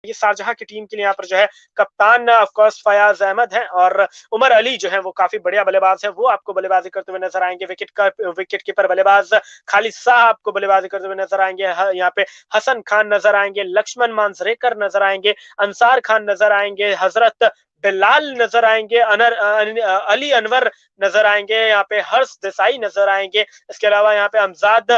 ये शारजाह की टीम के लिए यहाँ पर जो है कप्तान ऑफ कोर्स फयाज अहमद है और उमर अली जो है वो काफी बढ़िया बल्लेबाज है, वो आपको बल्लेबाजी करते हुए नजर आएंगे। विकेट कीपर बल्लेबाज खालिद शाह आपको बल्लेबाजी करते हुए नजर आएंगे। यहाँ पे हसन खान नजर आएंगे, लक्ष्मण मांजरेकर नजर आएंगे, अंसार खान नजर आएंगे, हजरत बिलाल नजर आएंगे, अली अनवर नजर आएंगे, यहाँ पे हर्ष देसाई नजर आएंगे, इसके अलावा यहाँ पे अमजाद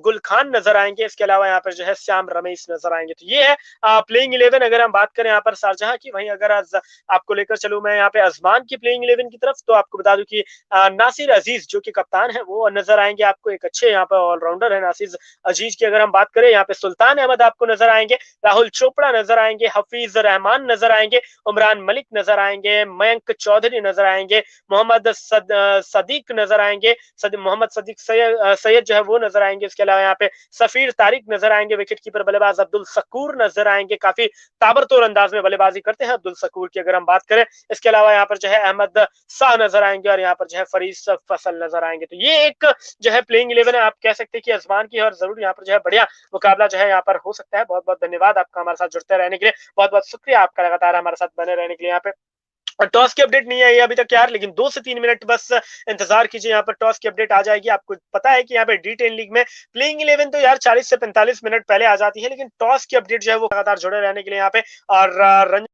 गुल खान नजर आएंगे, इसके अलावा यहाँ पर जो है श्याम रमेश नजर आएंगे। तो ये है प्लेइंग 11 अगर हम बात करें यहाँ पर शारजाह की। वहीं अगर आपको लेकर चलूं मैं यहाँ पे अजमान की प्लेइंग 11 की तरफ, तो आपको बता दूं कि नासिर अजीज जो कि कप्तान है वो नजर आएंगे आपको, एक अच्छे यहाँ पे ऑलराउंडर है नासिर अजीज की अगर हम बात करें। यहाँ पे सुल्तान अहमद आपको नजर आएंगे, राहुल चोपड़ा नजर आएंगे, हफीज रहमान नजर आएंगे, उमरान मलिक नजर आएंगे, मयंक चौधरी नजर आएंगे, मोहम्मद सदीक नजर आएंगे, मोहम्मद सदीक सैयद जो है वो नजर आएंगे। इसके अलावा यहाँ पे सफीर तारिक नजर आएंगे, विकेट कीपर बल्लेबाज अब्दुल शकूर नजर आएंगे, काफी ताबड़तोड़ अंदाज में बल्लेबाजी करते हैं अब्दुल शकूर की अगर हम बात करें। इसके अलावा यहाँ पर जो है अहमद शाह नजर आएंगे और यहाँ पर जो है फरीद फसल नजर आएंगे। तो ये एक जो है प्लेइंग 11 है, आप कह सकते हैं कि आजमान की, और जरूर यहाँ पर जो है बढ़िया मुकाबला जो है यहाँ पर हो सकता है। बहुत बहुत धन्यवाद आपका हमारे साथ जुड़ते रहने के लिए, बहुत बहुत शुक्रिया आपका लगातार हमारे साथ बने रहने के लिए। यहाँ पे टॉस की अपडेट नहीं आई है अभी तक यार, लेकिन 2 से 3 मिनट बस इंतजार कीजिए, यहाँ पर टॉस की अपडेट आ जाएगी। आपको पता है कि यहाँ पे D10 लीग में प्लेइंग 11 तो यार 40 से 45 मिनट पहले आ जाती है, लेकिन टॉस की अपडेट जो है वो लगातार जुड़े रहने के लिए यहाँ पे। और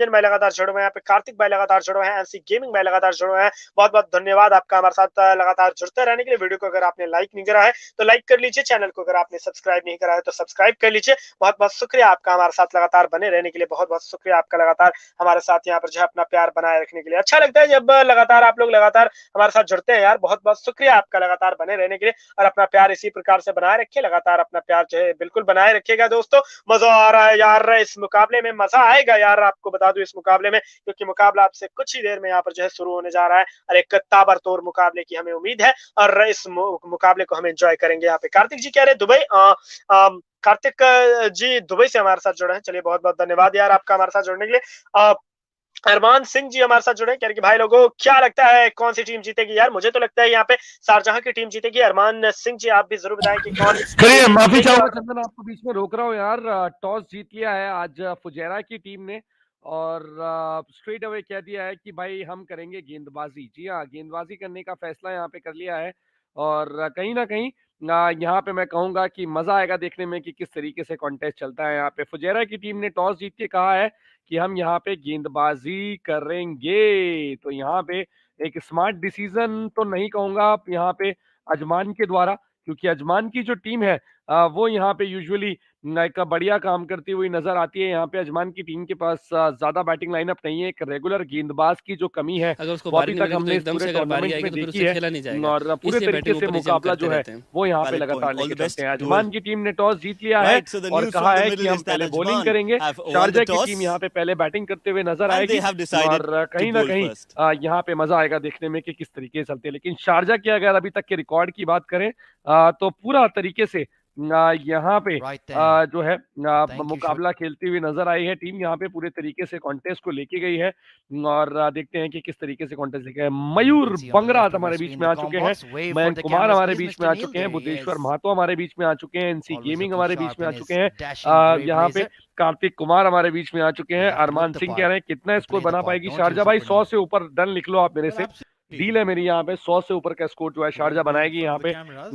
भाई लगातार जुड़े हुए हैं, यहाँ पे कार्तिक भाई लगातार जुड़े हैं, एनसी गेमिंग भाई लगातार जुड़े हुए हैं। बहुत बहुत धन्यवाद आपका हमारे साथ लगातार जुड़ते रहने के लिए। वीडियो को अगर आपने लाइक नहीं करा है तो लाइक कर लीजिए, चैनल को अगर आपने सब्सक्राइब नहीं करा है तो सब्सक्राइब कर लीजिए। बहुत बहुत शुक्रिया आपका हमारे साथ लगातार बने रहने के लिए, बहुत बहुत शुक्रिया आपका लगातार हमारे साथ यहाँ पर जो है अपना प्यार बनाए रखने के लिए। अच्छा लगता है जब लगातार आप लोग लगातार हमारे साथ जुड़ते हैं यार, बहुत बहुत शुक्रिया आपका लगातार बने रहने के लिए, और अपना प्यार इसी प्रकार से बनाए रखिए, लगातार अपना प्यार जो है बिल्कुल बनाए रखिएगा दोस्तों। मजा आ रहा है यार, इस मुकाबले में मजा आएगा यार, आपको बता दूं इस मुकाबले में, क्योंकि मुकाबला आपसे कुछ ही देर में यहाँ पर जो है शुरू होने जा रहा है, और एक ताबड़तोड़ मुकाबले की हमें उम्मीद है, और इस मुकाबले को हम एंजॉय करेंगे। यहाँ पे कार्तिक जी कह रहे दुबई, कार्तिक जी दुबई से हमारे साथ जुड़े हैं, चलिए बहुत बहुत धन्यवाद यार आपका हमारे साथ जुड़ने के लिए। अरमान सिंह जी हमारे साथ जुड़े कह रहे कि भाई लोगों क्या लगता है कौन सी टीम जीतेगी? यार मुझे तो लगता है यहाँ पे शारजाह की टीम जीतेगी। अरमान सिंह जी आप भी जरूर बताएं कि कौन। माफी चाहूंगा चंदन, आपको बीच में रोक रहा हूँ यार। टॉस जीत लिया है आज फुजैरा की टीम ने, और स्ट्रेट अवे कह दिया है कि भाई हम करेंगे गेंदबाजी। जी हाँ, गेंदबाजी करने का फैसला यहाँ पे कर लिया है, और कहीं ना कहीं यहाँ पे मैं कहूंगा कि मजा आएगा देखने में कि किस तरीके से कॉन्टेस्ट चलता है। यहाँ पे फुजैरा की टीम ने टॉस जीत के कहा है कि हम यहाँ पे गेंदबाजी करेंगे, तो यहाँ पे एक स्मार्ट डिसीजन तो नहीं कहूंगा आप यहाँ पे अजमान के द्वारा, क्योंकि अजमान की जो टीम है वो यहाँ पे यूजुअली एक बढ़िया काम करती हुई नजर आती है। यहाँ पे अजमान की टीम के पास ज्यादा बैटिंग लाइनअप नहीं है, एक रेगुलर गेंदबाज की जो कमी है वो अभी तक हमने पूरे टूर्नामेंट में देखी है, और पूरे तरीके से मुकाबला जो है वो यहाँ पे लगातार लेके चलते हैं। अजमान की टीम ने टॉस जीत लिया है और कहा है कि हम पहले बॉलिंग करेंगे। शारजा की टीम यहाँ पे पहले बैटिंग करते हुए नजर आएगी, और कहीं ना कहीं यहाँ पे मजा आएगा देखने में कि किस तरीके से चलते हैं। लेकिन शारजा की अगर अभी तक के रिकॉर्ड की बात करें तो पूरा तरीके से यहाँ पे जो है मुकाबला खेलती हुई नजर आई है टीम, यहाँ पे पूरे तरीके से कॉन्टेस्ट को लेके गई है, और देखते हैं कि किस तरीके से कॉन्टेस्ट लेके गए। मयूर बंगरा हमारे बीच में आ चुके हैं, मयंक कुमार हमारे बीच में आ चुके हैं, बुद्धेश्वर महतो हमारे बीच में आ चुके हैं, एनसी गेमिंग हमारे बीच में आ चुके हैं, यहाँ पे कार्तिक कुमार हमारे बीच में आ चुके हैं। अरमान सिंह कह रहे हैं कितना स्कोर बना पाएगी शारजा? भाई 100 से ऊपर डन लिख लो आप मेरे से, डील है मेरी यहाँ पे। 100 से ऊपर का स्कोर जो है शारजा बनाएगी यहाँ पे।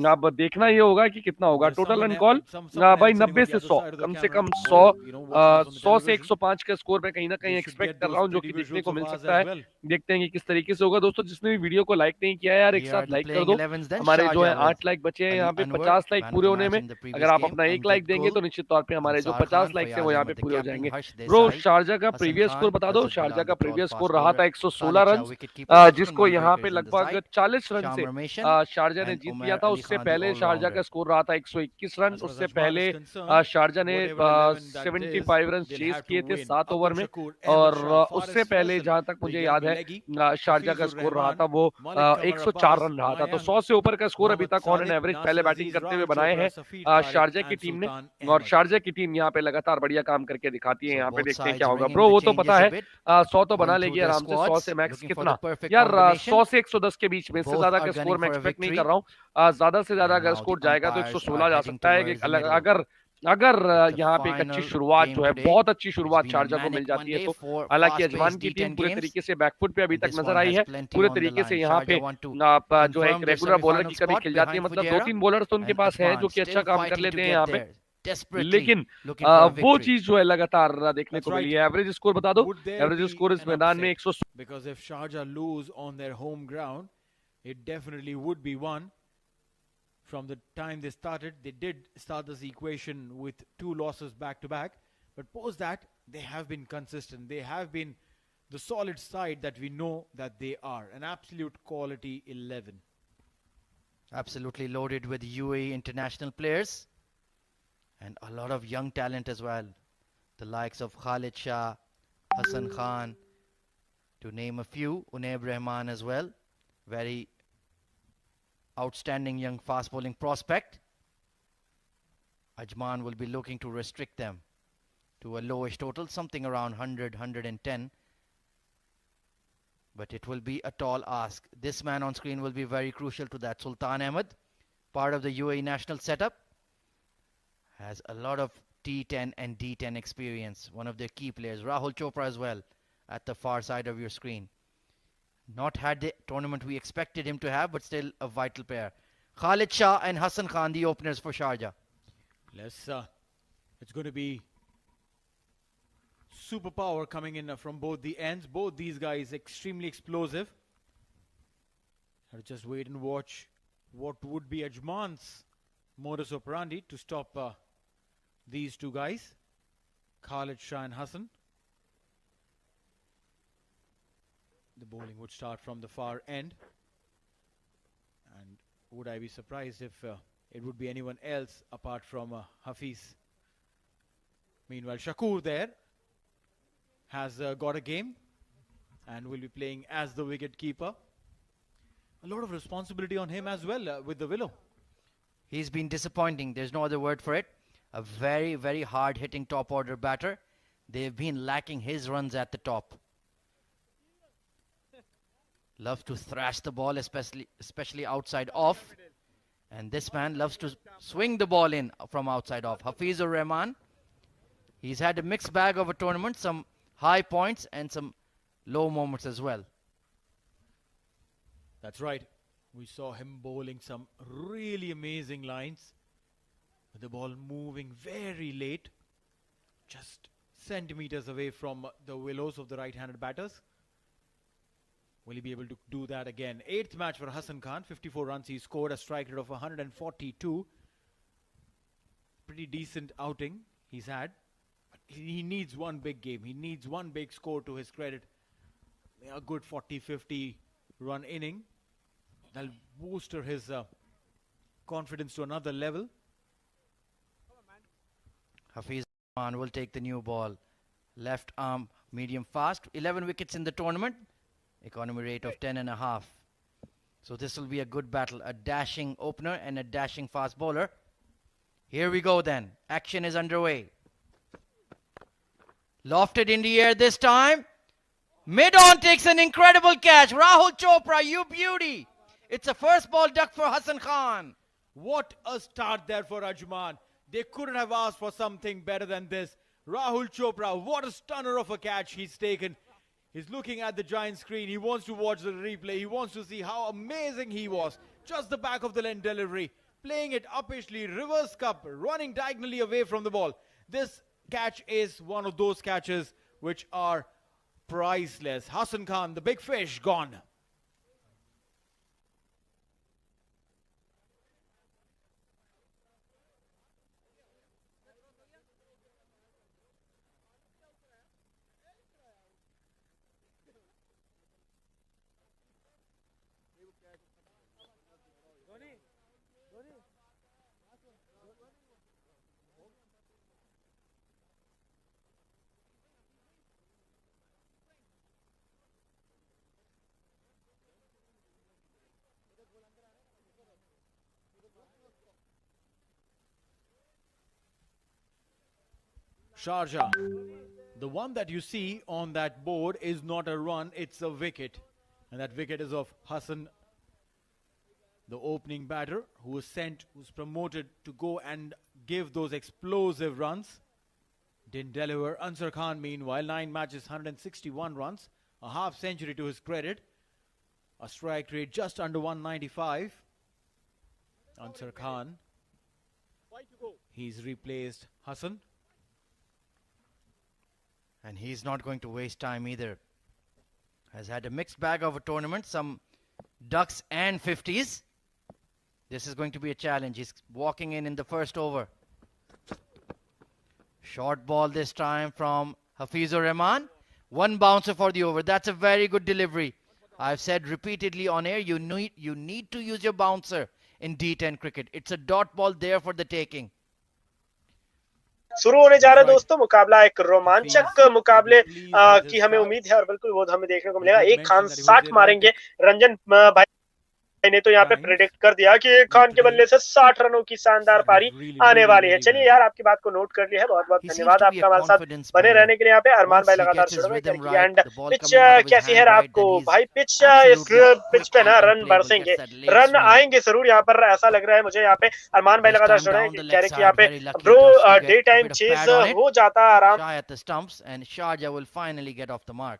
अब देखना ये होगा कि कितना होगा टोटल रन कॉल। भाई 90 से 100, कम से कम 100 से 105 का स्कोर मैं कहीं ना कहीं एक्सपेक्ट कर रहा हूँ, जो कि देखने को मिल सकता है। देखते हैं कि किस तरीके से होगा। दोस्तों जिसने भी वीडियो को लाइक नहीं किया है यार, एक साथ लाइक कर दो। हमारे जो है 8 लाइक बचे हैं यहाँ पे 50 लाइक पूरे होने में। अगर आप अपना 1 लाइक देंगे तो निश्चित तौर पे हमारे जो 50 लाइक है वो यहाँ पे पूरे हो जाएंगे। ब्रो शारजा का प्रीवियस स्कोर बता दो। शारजा का प्रीवियस स्कोर रहा था 116 रन, जिसको यहाँ पे लगभग 40 रन से शारजा ने जीत लिया था। उससे पहले शारजा का स्कोर रहा था 121 रन, उससे पहले शारजा ने 75 रन चेस किए थे 7 ओवर में, और उससे पहले जहां तक मुझे याद है शारजा का स्कोर रहा था वो 104 रन रहा था। तो 100 से ऊपर का स्कोर अभी तक ऑन एन एवरेज पहले बैटिंग करते हुए बनाए हैं शारजा की टीम ने, और शारजा की टीम यहाँ पे लगातार बढ़िया काम करके दिखाती है। यहाँ पे देखते हैं क्या होगा। ब्रो वो तो पता है 100 तो बना लेगी आराम से, 100 से मैक्स कितना यार, 100 से 110 के बीच में, इससे ज्यादा का स्कोर मैं एक्सपेक्ट नहीं कर रहा हूँ। ज्यादा से ज्यादा अगर स्कोर जाएगा तो 116 जा सकता है। कि अगर अगर यहाँ पे एक अच्छी शुरुआत जो है, बहुत अच्छी शुरुआत शारजा को मिल जाती है तो। हालांकि अजमान की टीम पूरे तरीके से बैकफुट पे अभी तक नजर आई है, पूरे तरीके से यहाँ पे जो है एक रेगुलर बॉलर की कमी खिल जाती है, मतलब 2-3 बॉलर्स तो उनके पास हैं जो कि अच्छा काम कर लेते हैं यहाँ पे, लेकिन वो चीज जो है लगातार देखने को मिली है। एवरेज स्कोर बता दो, एवरेज स्कोर इस मैदान में 100। Because if Sharjah lose on their home ground, it definitely would be one. From the time they started, they did start this equation with 2 losses back to back, but post that they have been consistent. They have been the solid side that we know that they are, an absolute quality 11. Absolutely loaded with UAE international players and a lot of young talent as well, the likes of Khalid Shah, Hassan Khan, to name a few, Unaib Rahman as well, very outstanding young fast bowling prospect. Ajman will be looking to restrict them to a lowish total, something around 100, 110. But it will be a tall ask. This man on screen will be very crucial to that. Sultan Ahmed, part of the UAE national setup, has a lot of T10 and D10 experience. One of their key players. Rahul Chopra as well at the far side of your screen. Not had the tournament we expected him to have, but still a vital pair. Khalid Shah and Hassan Khan, the openers for Sharjah. It's going to be superpower coming in from both the ends. Both these guys extremely explosive. I'll just wait and watch what would be Ajman's modus operandi to stop these two guys, Khalid Shah and Hassan. The bowling would start from the far end, and would I be surprised if it would be anyone else apart from Hafiz. Meanwhile, Shakur there has got a game and will be playing as the wicket keeper. A lot of responsibility on him as well with the willow. He's been disappointing, there's no other word for it. A very, very hard hitting top order batter. They've been lacking his runs at the top. Loves to thrash the ball, especially outside off. And this man loves to swing the ball in from outside off. Hafizur Rahman, he's had a mixed bag of a tournament, some high points and some low moments as well. That's right. We saw him bowling some really amazing lines, with the ball moving very late, just centimeters away from the willows of the right-handed batters. Will he be able to do that again? 8th match for Hassan Khan. 54 runs he scored, a strike rate of 142. Pretty decent outing he's had. But he needs one big game. He needs one big score to his credit. A good 40-50 run inning. That'll boost his confidence to another level. Hafiz Rahman will take the new ball. Left arm, medium fast. 11 wickets in the tournament. Economy rate of 10.5. So this will be a good battle. A dashing opener and a dashing fast bowler. Here we go then. Action is underway. Lofted in the air this time. Mid-on takes an incredible catch. Rahul Chopra, you beauty. It's a first ball duck for Hassan Khan. What a start there for Ajman. They couldn't have asked for something better than this. Rahul Chopra, what a stunner of a catch he's taken. He's looking at the giant screen. He wants to watch the replay. He wants to see how amazing he was. Just the back of the length delivery. Playing it uppishly, reverse cup, running diagonally away from the ball. This catch is one of those catches which are priceless. Hassan Khan, the big fish, gone. Sharjah. The one that you see on that board is not a run, it's a wicket. And that wicket is of Hassan, the opening batter, who's promoted to go and give those explosive runs. Didn't deliver. Ansar Khan, meanwhile, 9 matches, 161 runs, a half century to his credit, a strike rate just under 195. Ansar Khan, he's replaced Hassan. And he's not going to waste time either. Has had a mixed bag of a tournament, some ducks and 50s. This is going to be a challenge. He's walking in the first over. Short ball this time from Hafizur Rahman. One bouncer for the over. That's a very good delivery. I've said repeatedly on air, you need to use your bouncer in D10 cricket. It's a dot ball there for the taking. शुरू होने जा रहा है दोस्तों मुकाबला, एक रोमांचक मुकाबले की हमें उम्मीद है और बिल्कुल वो हमें देखने को मिलेगा। एक खान 60 मारेंगे। रंजन भाई ने तो यहाँ पे प्रेडिक्ट कर दिया कि एक खान के बल्ले से 60 रनों की शानदार पारी आने वाली है। चलिए यार, आपकी बात को नोट कर लिया है, बहुत बहुत धन्यवाद आपका हमारे साथ बने रहने के लिए। यहाँ पे अरमान भाई लगातार शुरू में एंड पिच कैसी है आपको भाई? पिच इस पिच पे ना रन बरसेंगे, रन आएंगे जरूर। यहाँ पर ऐसा लग रहा है मुझे। यहाँ पे अरमान भाई लगातार शुरू में कह रहे कि यहाँ पे ब्रो डे टाइम चेज हो जाता आराम। Sharjah will finally get off the mark.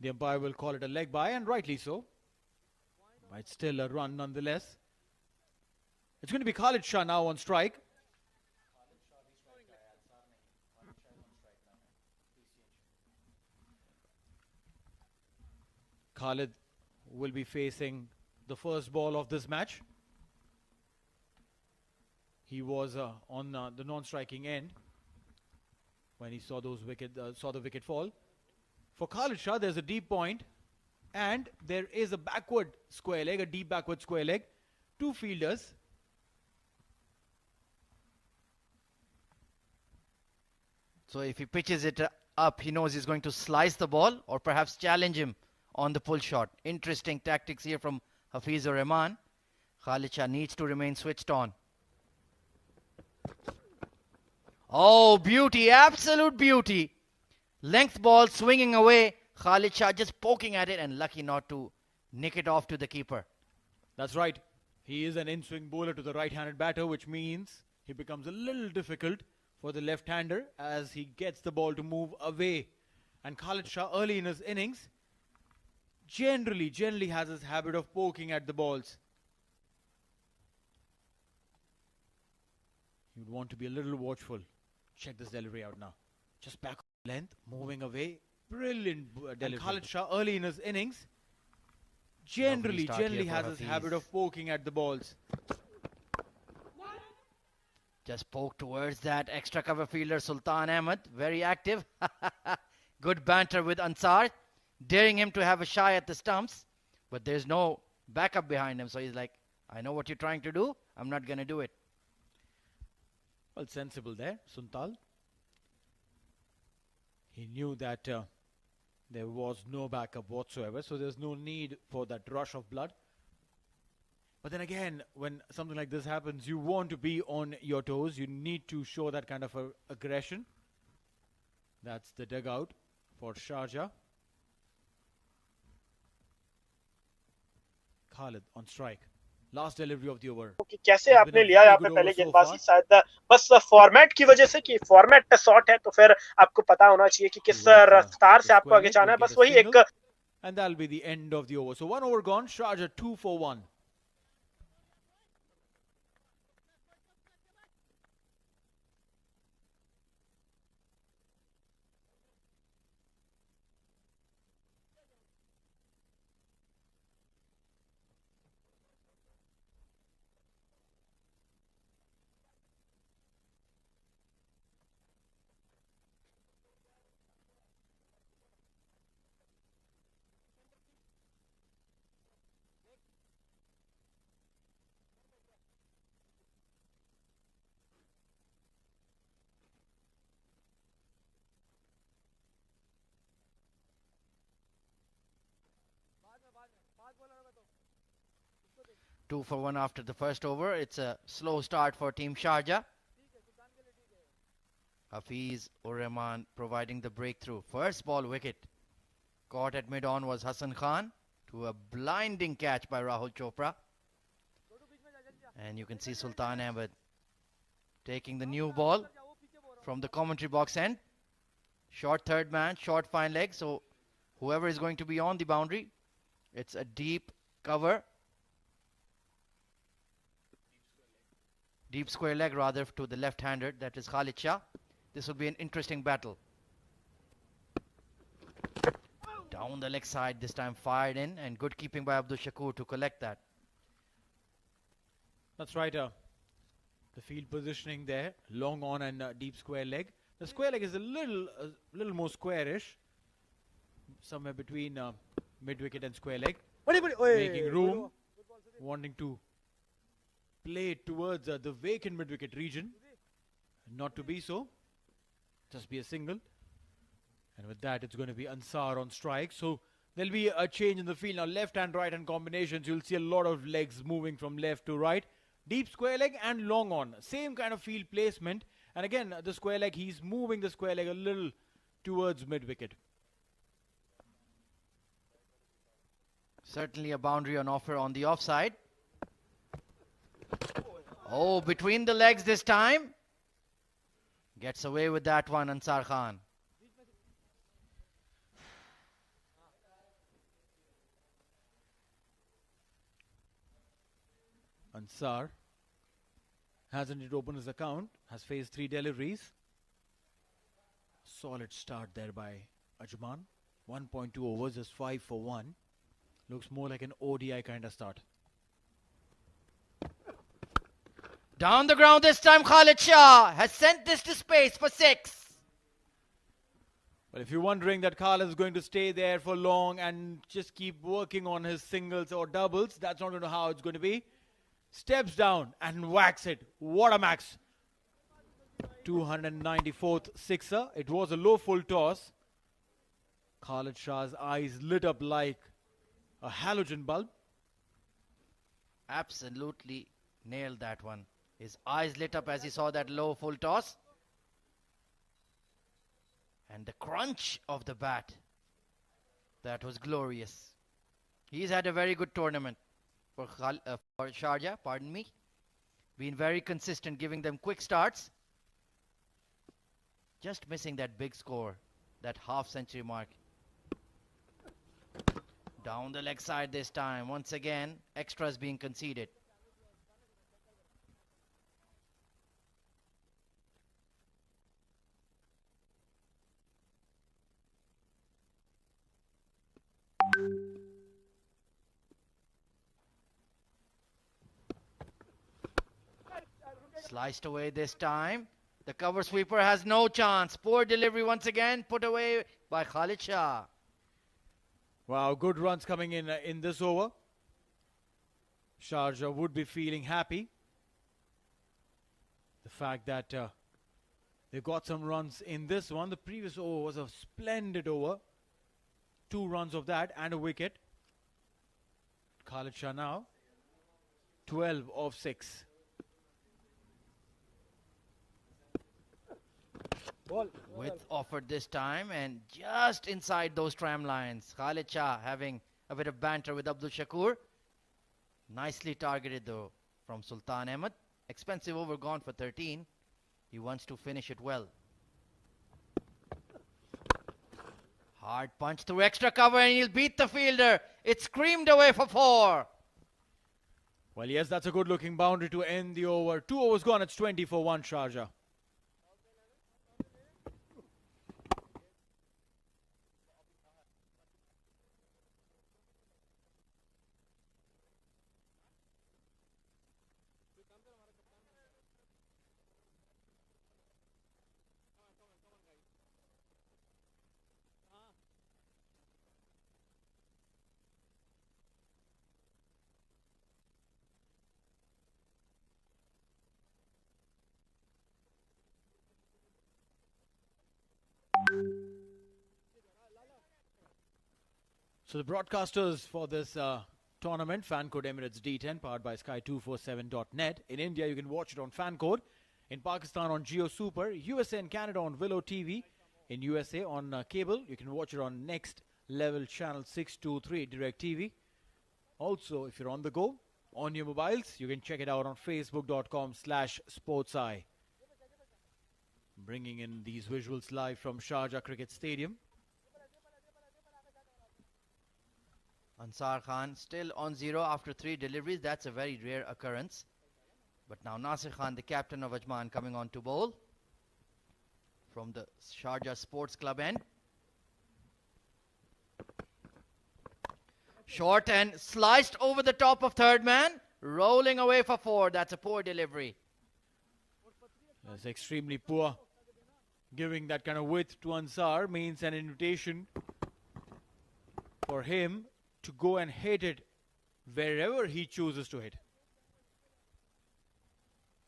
The umpire will call it a leg by, and rightly so. But still a run nonetheless. It's going to be Khalid Shah now on strike. Khalid will be facing the first ball of this match. He was on the non-striking end when he saw the wicket fall. For Khalid Shah, there's a deep point. And there is a backward square leg, a deep backward square leg. 2 fielders. So if he pitches it up, he knows he's going to slice the ball or perhaps challenge him on the pull shot. Interesting tactics here from Hafizur Rahman. Khalid Shah needs to remain switched on. Oh, beauty, absolute beauty. Length ball swinging away. Khalid Shah just poking at it and lucky not to nick it off to the keeper. That's right. He is an in-swing bowler to the right-handed batter, which means he becomes a little difficult for the left-hander as he gets the ball to move away. And Khalid Shah, early in his innings, generally has his habit of poking at the balls. You'd want to be a little watchful. Check this delivery out now. Just back length, moving away. Brilliant delivery. And Khalid Shah, early in his innings, generally has his habit of poking at the balls. Just poke towards that extra cover fielder Sultan Ahmed. Very active. Good banter with Ansar, daring him to have a shy at the stumps. But there's no backup behind him. So he's like, I know what you're trying to do. I'm not going to do it. Well, sensible there, Suntal. He knew that there was no backup whatsoever, so there's no need for that rush of blood. But then again, when something like this happens, you want to be on your toes. You need to show that kind of aggression. That's the dugout for Sharjah. Khalid on strike. Last delivery of the over. कैसे आपने लिया यहाँ पे पहले गेंदबाजी? शायद बस format की वजह से कि फॉर्मेट शॉट है तो फिर आपको पता होना चाहिए कि किस रफ्तार से आपको आगे जाना है, बस वही एक. And that'll be the end of the over. So 1 over gone. Sharjah 2 for 1. Two for one after the first over. It's a slow start for Team Sharjah. Hafiz Rahman providing the breakthrough. First ball wicket. Caught at mid-on was Hassan Khan to a blinding catch by Rahul Chopra. And you can see Sultan Ahmed taking the new ball from the commentary box end. Short third man, short fine leg. So whoever is going to be on the boundary, it's a deep cover. Deep square leg rather to the left-hander, that is Khalid Shah. This will be an interesting battle. Down the leg side, this time fired in, and good keeping by Abdul Shakur to collect that. That's right. The field positioning there, long on and deep square leg. The square leg is a little more squarish, somewhere between mid-wicket and square leg, making room, wanting to play towards the vacant mid-wicket region. Not to be so, just be a single. And with that, it's going to be Ansar on strike. So there'll be a change in the field. Now, left and right hand combinations, you'll see a lot of legs moving from left to right. Deep square leg and long on. Same kind of field placement. And again, the square leg, he's moving the square leg a little towards mid-wicket. Certainly a boundary on offer on the offside. Oh, between the legs this time. Gets away with that one, Ansar Khan. Ansar hasn't it opened his account, has faced 3 deliveries. Solid start there by Ajman. 1.2 overs, just 5 for 1. Looks more like an ODI kind of start. Down the ground this time, Khalid Shah has sent this to space for 6. But if you're wondering that Khalid is going to stay there for long and just keep working on his singles or doubles, that's not going to how it's going to be. Steps down and whacks it. What a max. 294th sixer. It was a low full toss. Khalid Shah's eyes lit up like a halogen bulb. Absolutely nailed that one. His eyes lit up as he saw that low full toss. And the crunch of the bat. That was glorious. He's had a very good tournament for Sharjah, pardon me. Been very consistent, giving them quick starts. Just missing that big score, that half-century mark. Down the leg side this time. Once again, extras being conceded. Sliced away this time. The cover sweeper has no chance. Poor delivery once again, put away by Khalid Shah. Wow, good runs coming in this over. Sharjah would be feeling happy. The fact that they got some runs in this one. The previous over was a splendid over. 2 runs of that and a wicket. Khalid Shah now 12 of 6. Width offered this time and just inside those tram lines. Khalid Shah having a bit of banter with Abdul Shakur. Nicely targeted though from Sultan Ahmed. Expensive over gone for 13. He wants to finish it well. Hard punch through extra cover and he'll beat the fielder. It screamed away for 4. Well, yes, that's a good looking boundary to end the over. 2 overs gone, it's 20 for 1 Sharjah. So the broadcasters for this tournament, fan code Emirates D10, powered by Sky247.net. In India, you can watch it on fan code. In Pakistan on Jio Super. USA and Canada on Willow TV. In USA on cable, you can watch it on Next level channel 623 Direct TV. Also, if you're on the go, on your mobiles, you can check it out on facebook.com/sportseye. Bringing in these visuals live from Sharjah Cricket Stadium. Ansar Khan still on 0 after 3 deliveries. That's a very rare occurrence. But now Nasir Khan, the captain of Ajman, coming on to bowl from the Sharjah Sports Club end. Short and sliced over the top of third man. Rolling away for 4. That's a poor delivery. That's extremely poor. Giving that kind of width to Ansar means an invitation for him to go and hit it wherever he chooses to hit.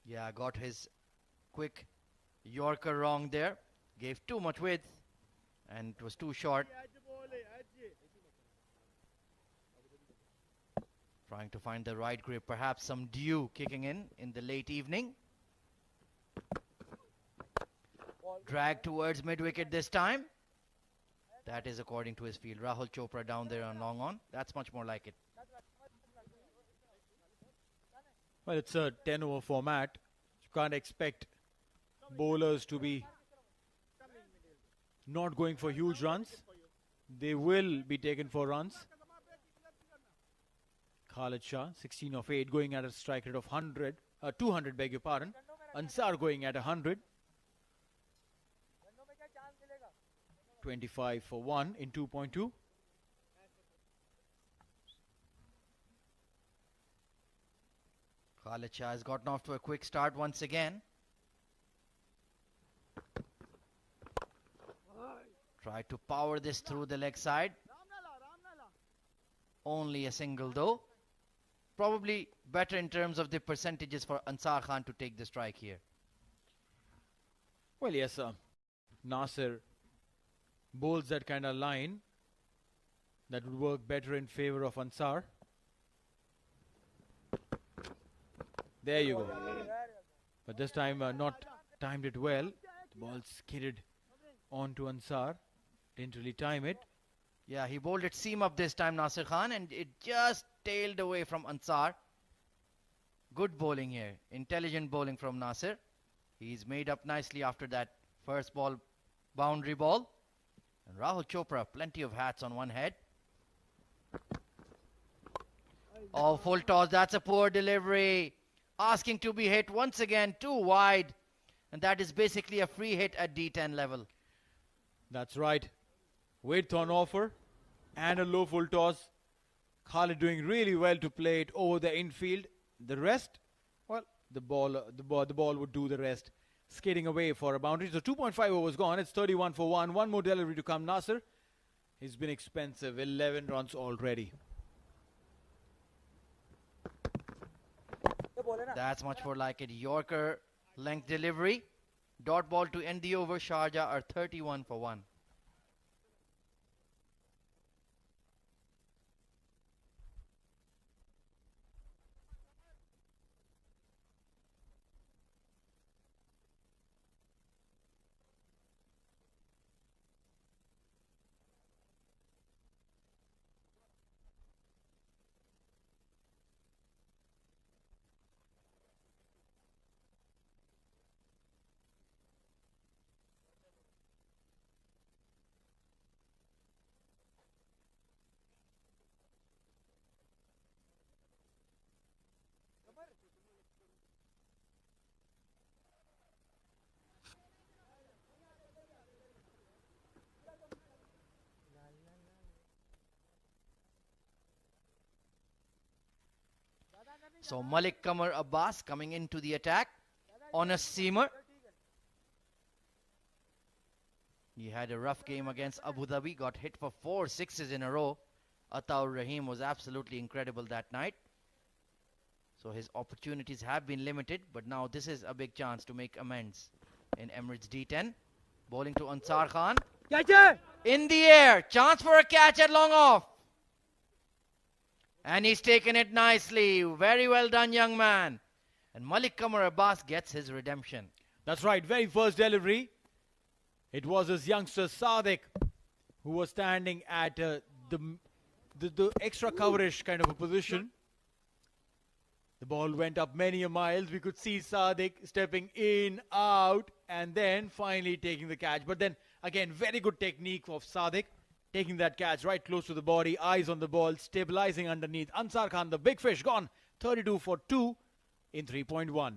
Yeah, got his quick Yorker wrong there. Gave too much width and it was too short. Trying to find the right grip, perhaps some dew kicking in the late evening. Drag towards mid-wicket this time. That is according to his field. Rahul Chopra down there on long on. That's much more like it. Well, it's a 10-over format. You can't expect bowlers to be not going for huge runs. They will be taken for runs. Khalid Shah, 16 of 8, going at a strike rate of 200, beg your pardon. Ansar going at 100. 25 for 1 in 2.2. Khalid Shah has gotten off to a quick start once again. Try to power this through the leg side. Only a single though. Probably better in terms of the percentages for Ansar Khan to take the strike here. Well, yes, Nasir bowls that kind of line that would work better in favor of Ansar. There you go. But this time not timed it well. The ball skidded onto Ansar. Didn't really time it. Yeah, he bowled it seam up this time, Nasir Khan, and it just tailed away from Ansar. Good bowling here. Intelligent bowling from Nasir. He's made up nicely after that first ball, boundary ball. And Rahul Chopra, plenty of hats on one head. Oh, full toss. That's a poor delivery. Asking to be hit once again, too wide. And that is basically a free hit at D10 level. That's right. Width on offer and a low full toss. Khalid doing really well to play it over the infield. The rest, well, the ball would do the rest. Skating away for a boundary. So 2.5 overs gone. It's 31 for 1. One more delivery to come. Nasir, he's been expensive. 11 runs already. That's much more like it. Yorker length delivery. Dot ball to end the over. Sharjah are 31 for 1. So Malik Qamar Abbas coming into the attack on a seamer. He had a rough game against Abu Dhabi, got hit for 4 sixes in a row. Ataur Rahim was absolutely incredible that night. So his opportunities have been limited, but now this is a big chance to make amends in Emirates D10. Bowling to Ansar Khan. In the air, chance for a catch at long off. And he's taken it nicely. Very well done, young man. And Malik Qamar Abbas gets his redemption. That's right, very first delivery. It was his youngster Sadiq who was standing at the extra coverage kind of a position. The ball went up many a miles. We could see Sadiq stepping in, out, and then finally taking the catch. But then again, very good technique of Sadiq, taking that catch right close to the body, eyes on the ball, stabilizing underneath. Ansar Khan, the big fish, gone 32 for 2 in 3.1.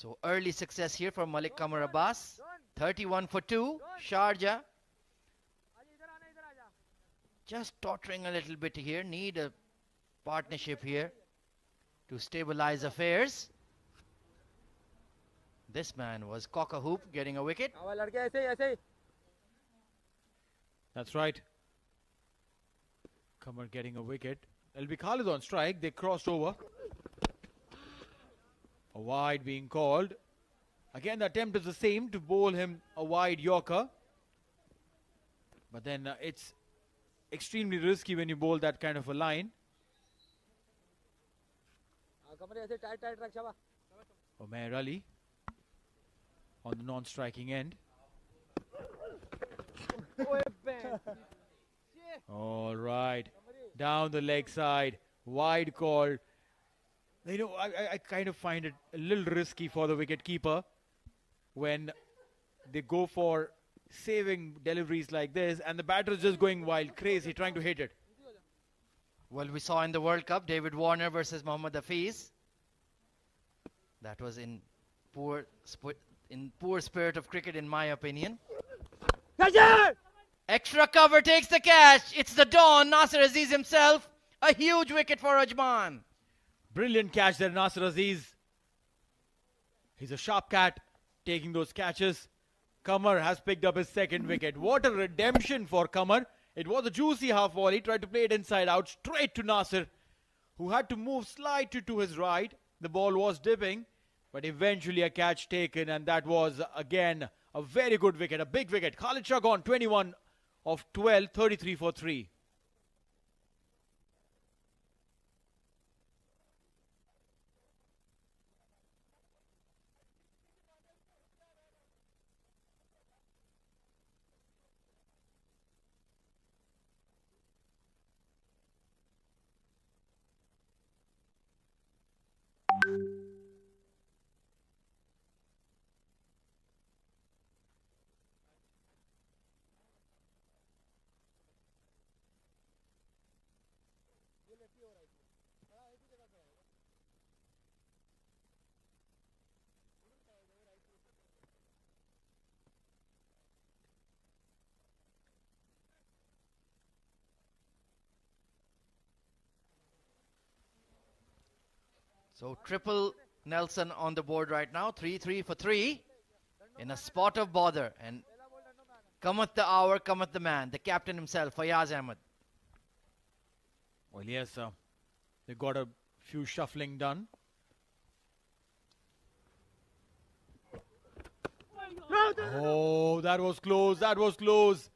So early success here for Malik Qamar Abbas. 31 for 2. Sharjah. Just tottering a little bit here. Need a partnership here to stabilize affairs. This man was cock a hoop, getting a wicket. That's right. Qamar getting a wicket. It'll be Khalid on strike. They crossed over. A wide being called. Again, the attempt is the same to bowl him a wide Yorker. But then it's extremely risky when you bowl that kind of a line. Umair Ali on the non-striking end. All right. Down the leg side. Wide call. You know, I kind of find it a little risky for the wicket-keeper when they go for saving deliveries like this and the batter is just going wild, crazy, trying to hit it. Well, we saw in the World Cup, David Warner versus Mohammad Hafiz. That was in poor spirit of cricket, in my opinion. Extra cover takes the catch. It's the Don, Nasir Aziz himself. A huge wicket for Ajman. Brilliant catch there, Nasir Aziz. He's a sharp cat, taking those catches. Qamar has picked up his second wicket. What a redemption for Qamar. It was a juicy half ball. He tried to play it inside out, straight to Nasir, who had to move slightly to his right. The ball was dipping, but eventually a catch taken, and that was, again, a very good wicket, a big wicket. Khalid Shah gone 21 of 12, 33 for 3. So triple Nelson on the board right now. 3 for 3 in a spot of bother. And cometh the hour, cometh the man. The captain himself, Fayaz Ahmed. Well, yes, they got a few shuffling done. Oh, that was close. That was close.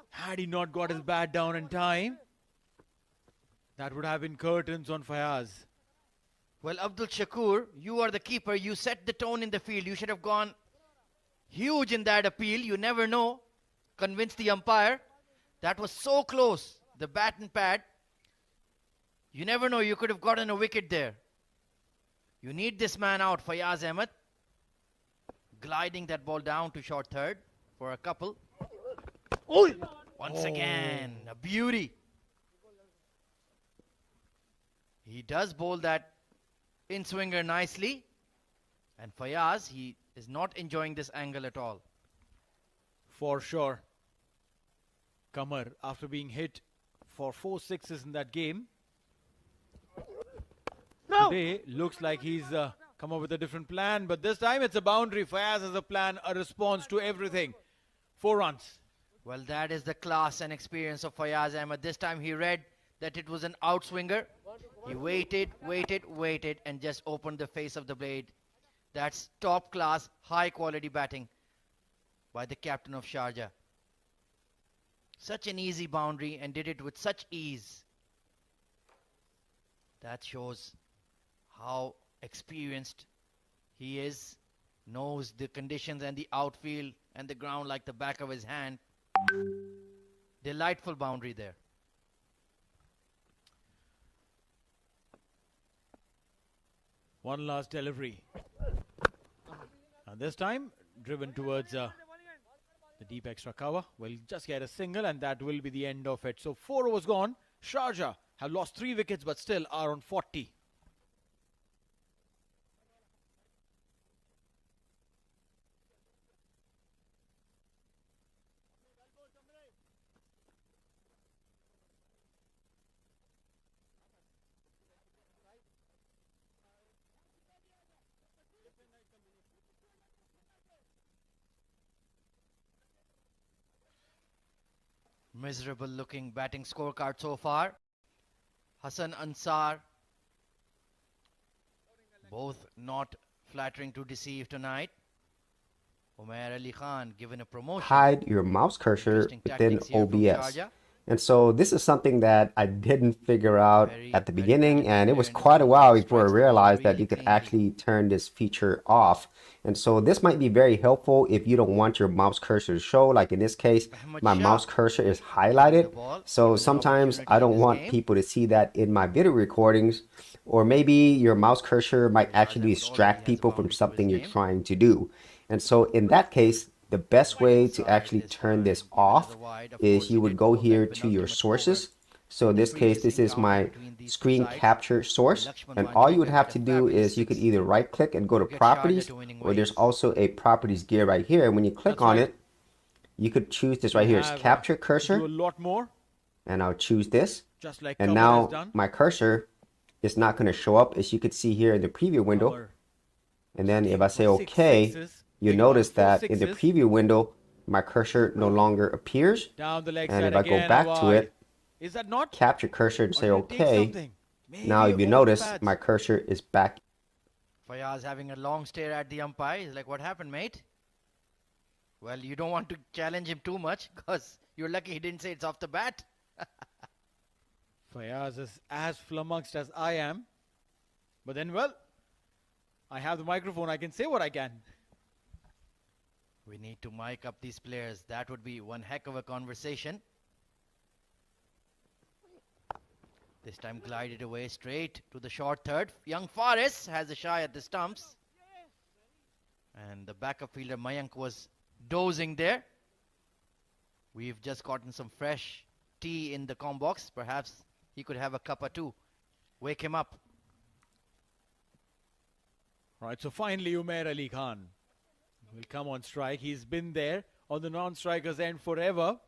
Had he not got his bat down in time, that would have been curtains on Fayaz. Well, Abdul Shakur, you are the keeper. You set the tone in the field. You should have gone huge in that appeal. You never know. Convince the umpire. That was so close. The bat and pad. You never know. You could have gotten a wicket there. You need this man out, Fayaz Ahmed. Gliding that ball down to short third for a couple. Once again, a beauty. He does bowl that in-swinger nicely. And Fayaz, he is not enjoying this angle at all. For sure. Qamar, after being hit for 4 sixes in that game, today looks like he's come up with a different plan, but this time it's a boundary. Fayaz has a plan, a response to everything. 4 runs. Well, that is the class and experience of Fayaz Ahmed. This time he read that it was an outswinger. He waited, and just opened the face of the blade. That's top class, high quality batting by the captain of Sharjah. Such an easy boundary and did it with such ease. That shows how experienced he is, knows the conditions and the outfield and the ground like the back of his hand. Delightful boundary there. One last delivery. And this time, driven towards the deep extra cover. Will just get a single and that will be the end of it. So 4 overs gone. Sharjah have lost 3 wickets but still are on 40. Miserable looking batting scorecard so far. Hassan Ansar, both not flattering to deceive tonight. Umair Ali Khan given a promotion. Hide your mouse cursor within OBS. And so this is something that I didn't figure out at the beginning, and it was quite a while before I realized that you could actually turn this feature off. And so this might be very helpful if you don't want your mouse cursor to show. Like in this case, my mouse cursor is highlighted. So sometimes I don't want people to see that in my video recordings, or maybe your mouse cursor might actually distract people from something you're trying to do. And so in that case, the best way to actually turn this off is you would go here to your sources. So in this case, this is my screen capture source. And all you would have to do is you could either right click and go to properties, or there's also a properties gear right here. And when you click on it, you could choose this right here. It's capture cursor. Do a lot more. And I'll choose this. Just like and now my cursor is not going to show up, as you could see here in the preview window. And then if I say OK, you notice that in the preview window, my cursor no longer appears. Down the leg and side if I go again, back to it, is that not? Capture cursor and say OK. Now if you notice, my cursor is back. Fayaz having a long stare at the umpire. He's like, what happened, mate? Well, you don't want to challenge him too much because you're lucky he didn't say it's off the bat. Fayaz is as flummoxed as I am. But then, well, I have the microphone. I can say what I can. We need to mic up these players. That would be one heck of a conversation. This time glided away straight to the short third. Young Faris has a shy at the stumps. And the backup fielder Mayank was dozing there. We've just gotten some fresh tea in the com box. Perhaps he could have a cup or two. Wake him up. Right, so finally Umair Ali Khan will come on strike. He's been there on the non-striker's end forever.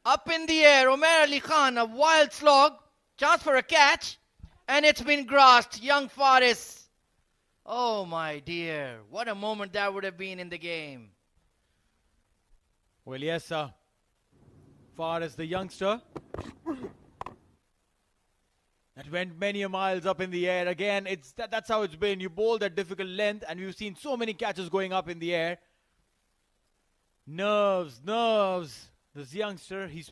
Up in the air, Umair Ali Khan, a wild slog, chance for a catch, and it's been grasped. Young Faris. Oh my dear, what a moment that would have been in the game. Well, yes, Faris, the youngster, that went many a miles up in the air. Again, that's how it's been. You bowl that difficult length, and we've seen so many catches going up in the air. Nerves. This youngster, he's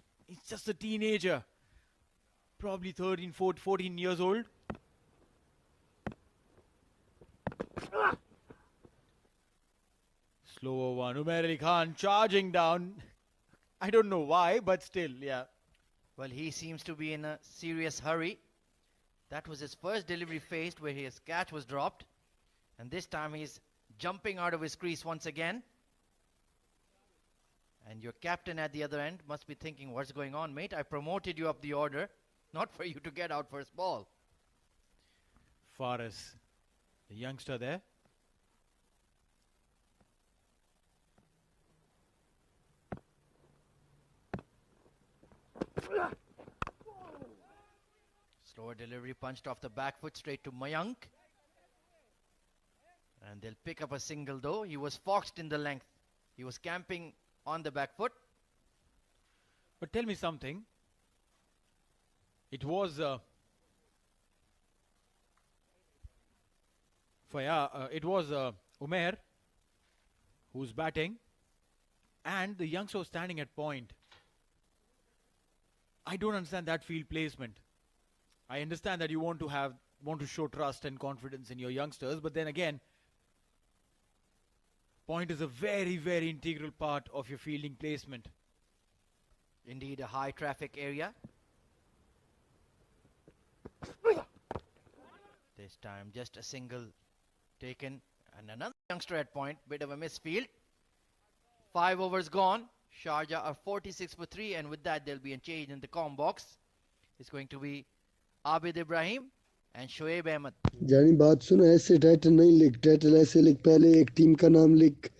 just a teenager. Probably 13, 14 years old. Slower one. Umair Ali Khan charging down. I don't know why, but still, yeah. Well, he seems to be in a serious hurry. That was his first delivery faced where his catch was dropped. And this time he's jumping out of his crease once again. And your captain at the other end must be thinking, what's going on, mate? I promoted you up the order, not for you to get out first ball. Faris The youngster there. Slower delivery, punched off the back foot straight to Mayank. And they'll pick up a single though. He was foxed in the length. He was camping on the back foot. But tell me something. It was Umair who's batting, and the youngster was standing at point. I don't understand that field placement. I understand that you want to show trust and confidence in your youngsters, but then again, point is a very, very integral part of your fielding placement. Indeed, a high traffic area. This time just a single taken, and another youngster at point. Bit of a misfield. 5 overs gone. Sharjah are 46 for 3, and with that there'll be a change in the com box. It's going to be Abid Ibrahim and Shoaib Ahmed. जानी बात सुनो, ऐसे title नहीं लिख, title ऐसे लिख, पहले एक टीम का नाम लिख.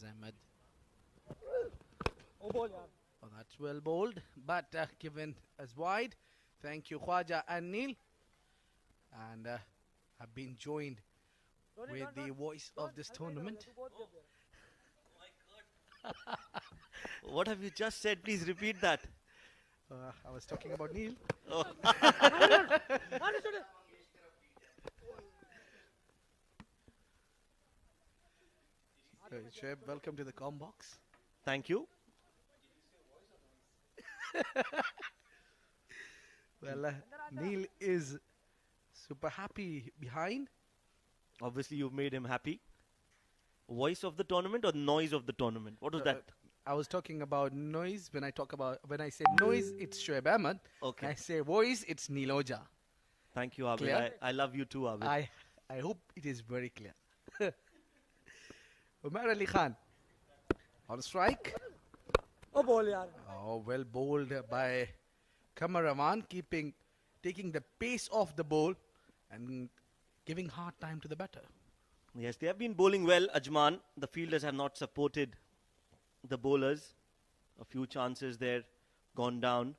Ahmed. Oh, that's well bowled, but given as wide. Thank you, Khwaja and Neil. And I've been joined with the voice of this tournament. What have you just said? Please repeat that. I was talking about Neil. Oh. Shoaib, welcome to the com box. Thank you. Well, Neil is super happy behind. Obviously, you've made him happy. Voice of the tournament or noise of the tournament? What was that? I was talking about noise. When I say noise, it's Shoaib Ahmed. Okay. When I say voice, it's Neil Oja. Thank you, Abid. I love you too, Abid. I hope it is very clear. Umar Ali Khan on strike. Oh, ball, yaar. Oh, well bowled by Kamaraman, taking the pace off the ball and giving hard time to the batter. Yes, they have been bowling well, Ajman. The fielders have not supported the bowlers. A few chances there gone down.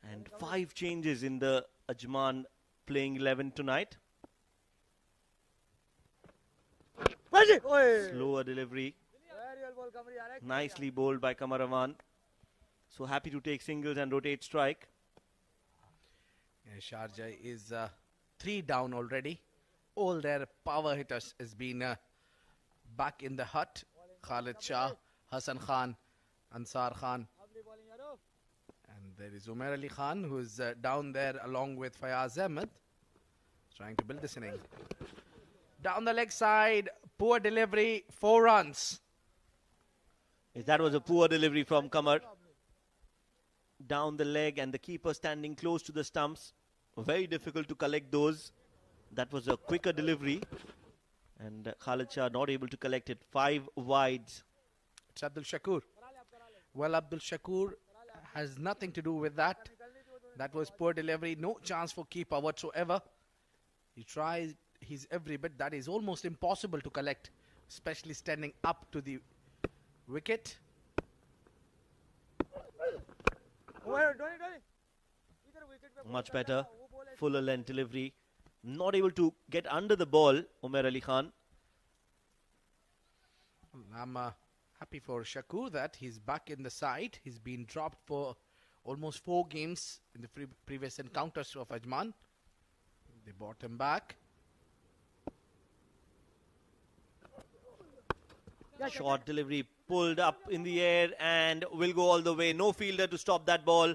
And 5 changes in the Ajman playing 11 tonight. Slower delivery. Nicely bowled by Kamaraman. So happy to take singles and rotate strike. Yeah, Sharjah is 3 down already. All their power hitters has been back in the hut. Khalid Shah, Hassan Khan, Ansar Khan. And there is Umar Ali Khan, who is down there along with Fayaz Ahmed, trying to build this inning. Down the leg side, poor delivery, 4 runs. Yes, that was a poor delivery from Kamar. Down the leg and the keeper standing close to the stumps. Very difficult to collect those. That was a quicker delivery. And Khalid Shah not able to collect it. 5 wides. It's Abdul Shakur. Well, Abdul Shakur has nothing to do with that. That was poor delivery. No chance for keeper whatsoever. He tries his every bit. That is almost impossible to collect, especially standing up to the wicket. Much better. Fuller length delivery. Not able to get under the ball, Umar Ali Khan. I'm happy for Shakur that he's back in the side. He's been dropped for almost 4 games in the previous encounters of Ajman. They brought him back. Short delivery pulled up in the air and will go all the way. No fielder to stop that ball.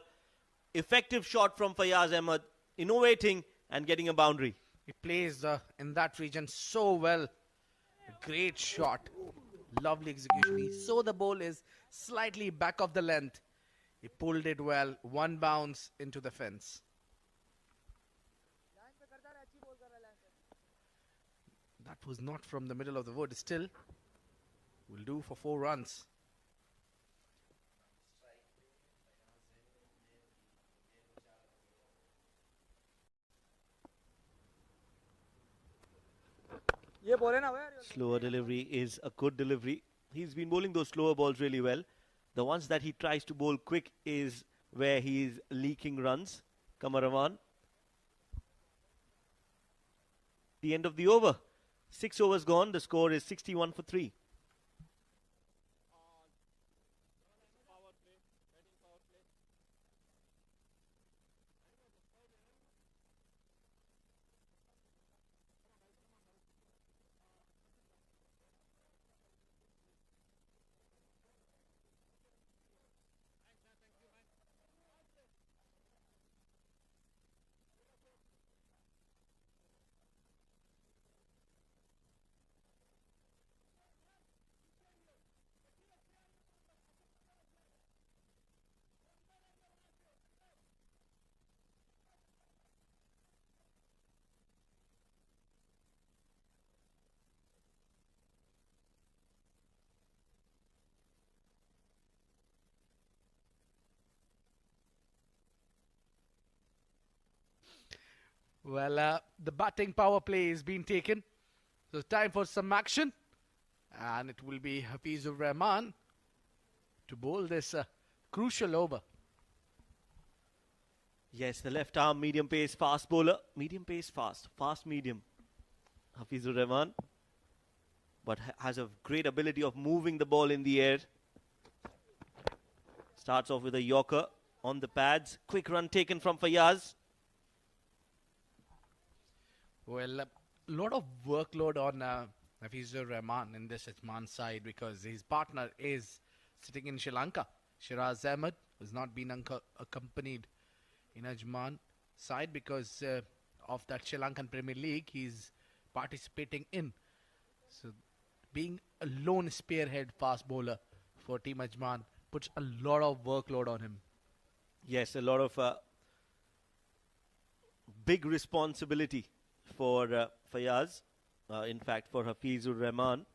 Effective shot from Fayaz Ahmed, innovating and getting a boundary. He plays in that region so well. Great shot. Lovely execution. He saw the ball is slightly back of the length. He pulled it well. One bounce into the fence. That was not from the middle of the wood. Still, will do for 4 runs. Slower delivery is a good delivery. He's been bowling those slower balls really well. The ones that he tries to bowl quick is where he's leaking runs. Kamaraman. The end of the over. 6 overs gone. The score is 61 for 3. Well, the batting power play is being taken. So time for some action. And it will be Hafizur Rahman to bowl this crucial over. Yes, the left arm medium pace fast bowler. Medium pace fast. Fast medium. Hafizur Rahman. But has a great ability of moving the ball in the air. Starts off with a Yorker on the pads. Quick run taken from Fayaz. Well, a lot of workload on Hafizur Rahman in this Ajman side because his partner is sitting in Sri Lanka. Shiraz Ahmed has not been accompanied in Ajman side because of that Sri Lankan Premier League he's participating in. So being a lone spearhead fast bowler for Team Ajman puts a lot of workload on him. Yes, a lot of big responsibility for Fayaz. In fact, for Hafizur Rahman.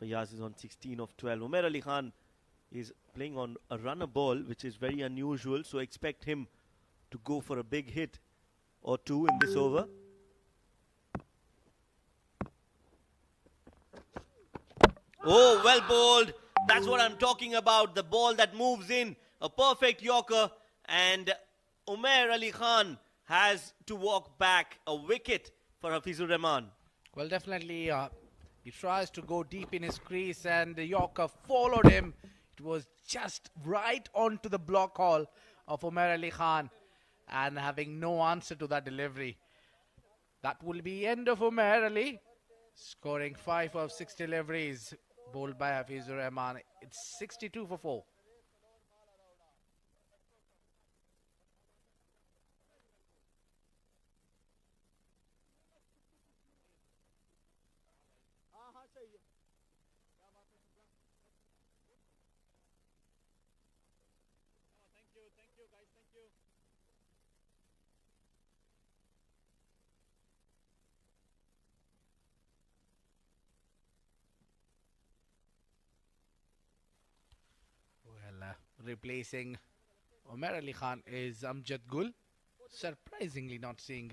Fayaz is on 16 of 12. Umair Ali Khan is playing on a runner ball, which is very unusual. So expect him to go for a big hit or two in this over. Oh, well bowled. That's what I'm talking about. The ball that moves in. A perfect Yorker. And Umair Ali Khan has to walk back. A wicket for Hafizur Rahman. Well, definitely he tries to go deep in his crease and the Yorker followed him. It was just right onto the block hole of Umair Ali Khan and having no answer to that delivery. That will be end of Umair Ali, scoring 5 of 6 deliveries bowled by Hafizur Rahman. It's 62 for 4. Replacing Umair Ali Khan is Amjad Gul. Surprisingly not seeing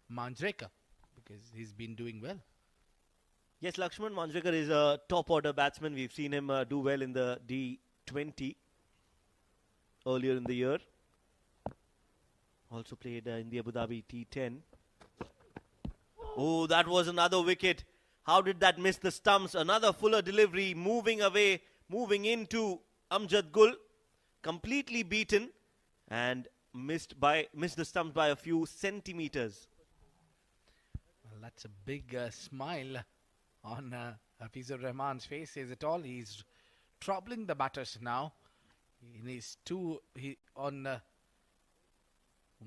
Manjrekar because he's been doing well. Yes, Lakshman Manjrekar is a top order batsman. We've seen him do well in the D20 earlier in the year. Also played in the Abu Dhabi T10. Oh, that was another wicket. How did that miss the stumps? Another fuller delivery, moving away, moving into Amjad Gul. Completely beaten and missed the stumps by a few centimeters. Well, that's a big smile on Hafizur Rahman's face says it all. He's troubling the batters now. In his on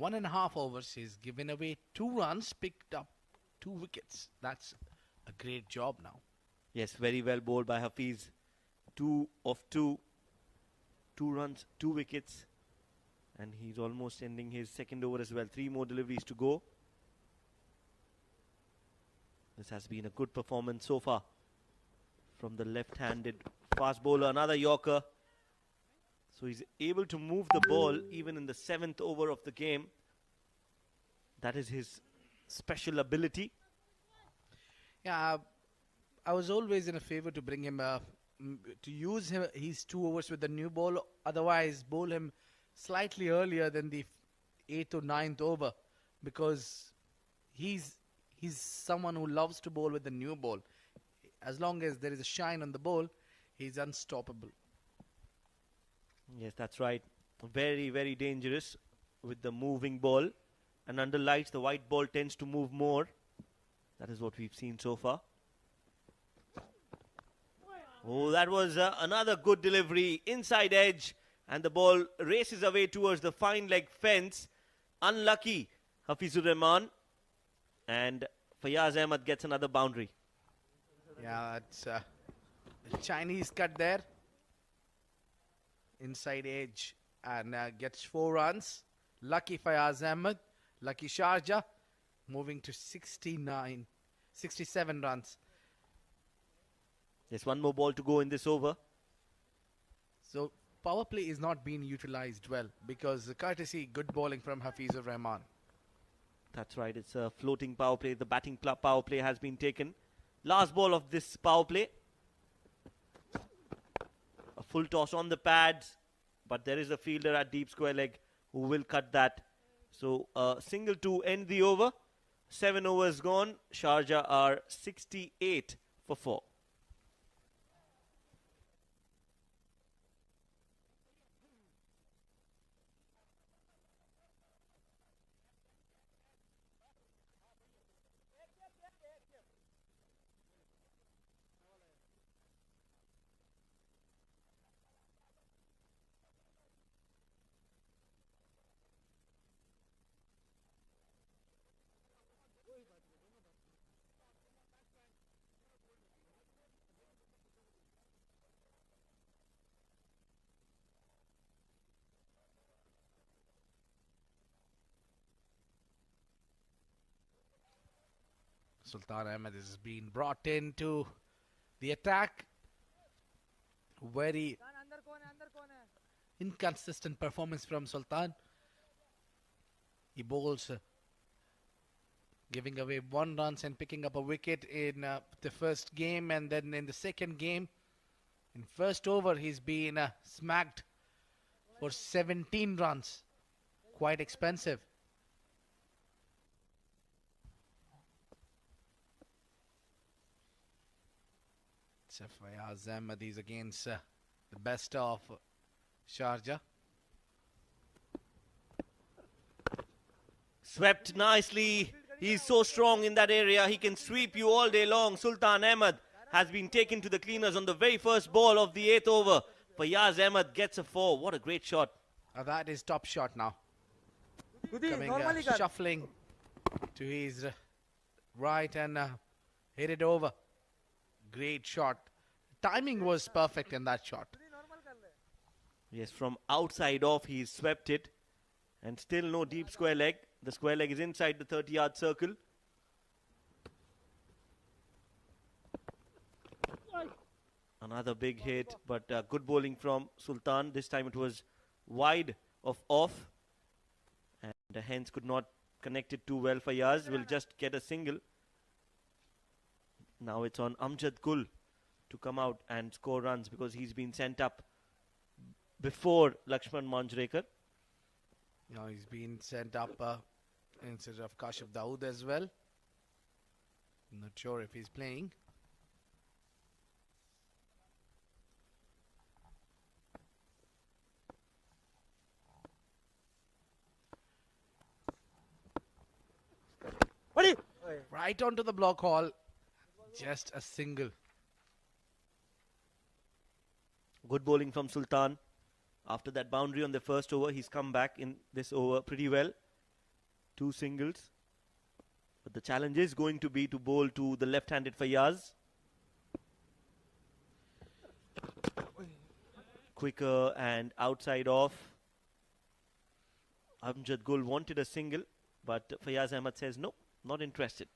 1.5 overs, he's given away 2 runs, picked up 2 wickets. That's a great job now. Yes, very well bowled by Hafiz. 2 of 2. 2 runs, 2 wickets. And he's almost ending his second over as well. 3 more deliveries to go. This has been a good performance so far from the left-handed fast bowler. Another Yorker. So he's able to move the ball even in the 7th over of the game. That is his special ability. Yeah, I was always in a favor to bring him to use his 2 overs with the new ball. Otherwise, bowl him slightly earlier than the 8th or 9th over, because he's someone who loves to bowl with the new ball. As long as there is a shine on the ball, he's unstoppable. Yes, that's right. Very, very dangerous with the moving ball. And under lights, the white ball tends to move more. That is what we've seen so far. Oh, that was another good delivery. Inside edge. And the ball races away towards the fine leg fence. Unlucky, Hafizur Rahman. And Fayaz Ahmed gets another boundary. Yeah, it's a Chinese cut there. Inside edge, and gets 4 runs. Lucky Fayaz Ahmed. Lucky Sharjah. Moving to 67 runs. There's 1 more ball to go in this over. So power play is not being utilized well, because courtesy good bowling from Hafizur Rahman. That's right, it's a floating power play. The batting power play has been taken. Last ball of this power play. A full toss on the pads, but there is a fielder at deep square leg who will cut that. So a single to end the over. 7 overs gone. Sharjah are 68 for 4. Sultan Ahmed is being brought into the attack. Very inconsistent performance from Sultan. He bowls giving away 1 run and picking up a wicket in the first game, and then in the second game, in first over, he's been smacked for 17 runs. Quite expensive. Fayaz Ahmed is against the best of Sharjah. Swept nicely. He's so strong in that area. He can sweep you all day long. Sultan Ahmed has been taken to the cleaners on the very first ball of the 8th over. Fayaz Ahmed gets a 4. What a great shot. That is top shot now. Coming, shuffling to his right and hit it over. Great shot. Timing was perfect in that shot. Yes, from outside off, he's swept it. And still no deep square leg. The square leg is inside the 30-yard circle. Another big hit, but good bowling from Sultan. This time it was wide of off. And hence could not connect it too well. Fayaz will just get a single. Now it's on Amjad Gul to come out and score runs, because he's been sent up before Lakshman Manjrekar. Now he's been sent up instead of Kashif Dawood as well. I'm not sure if he's playing. Right onto the block hall. Just a single. Good bowling from Sultan. After that boundary on the first over, he's come back in this over pretty well. 2 singles. But the challenge is going to be to bowl to the left-handed Fayaz. Quicker and outside off. Amjad Gul wanted a single, but Fayaz Ahmed says no, not interested.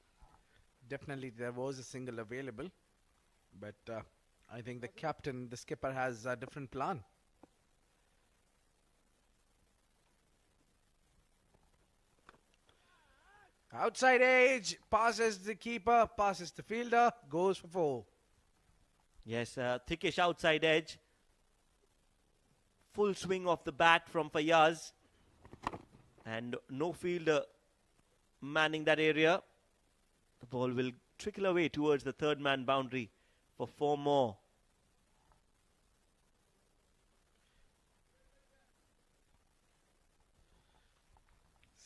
Definitely there was a single available, but I think the captain, the skipper, has a different plan. Outside edge, passes the keeper, passes the fielder, goes for 4. Yes, thickish outside edge. Full swing of the bat from Fayaz. And no fielder manning that area. The ball will trickle away towards the third man boundary for 4 more.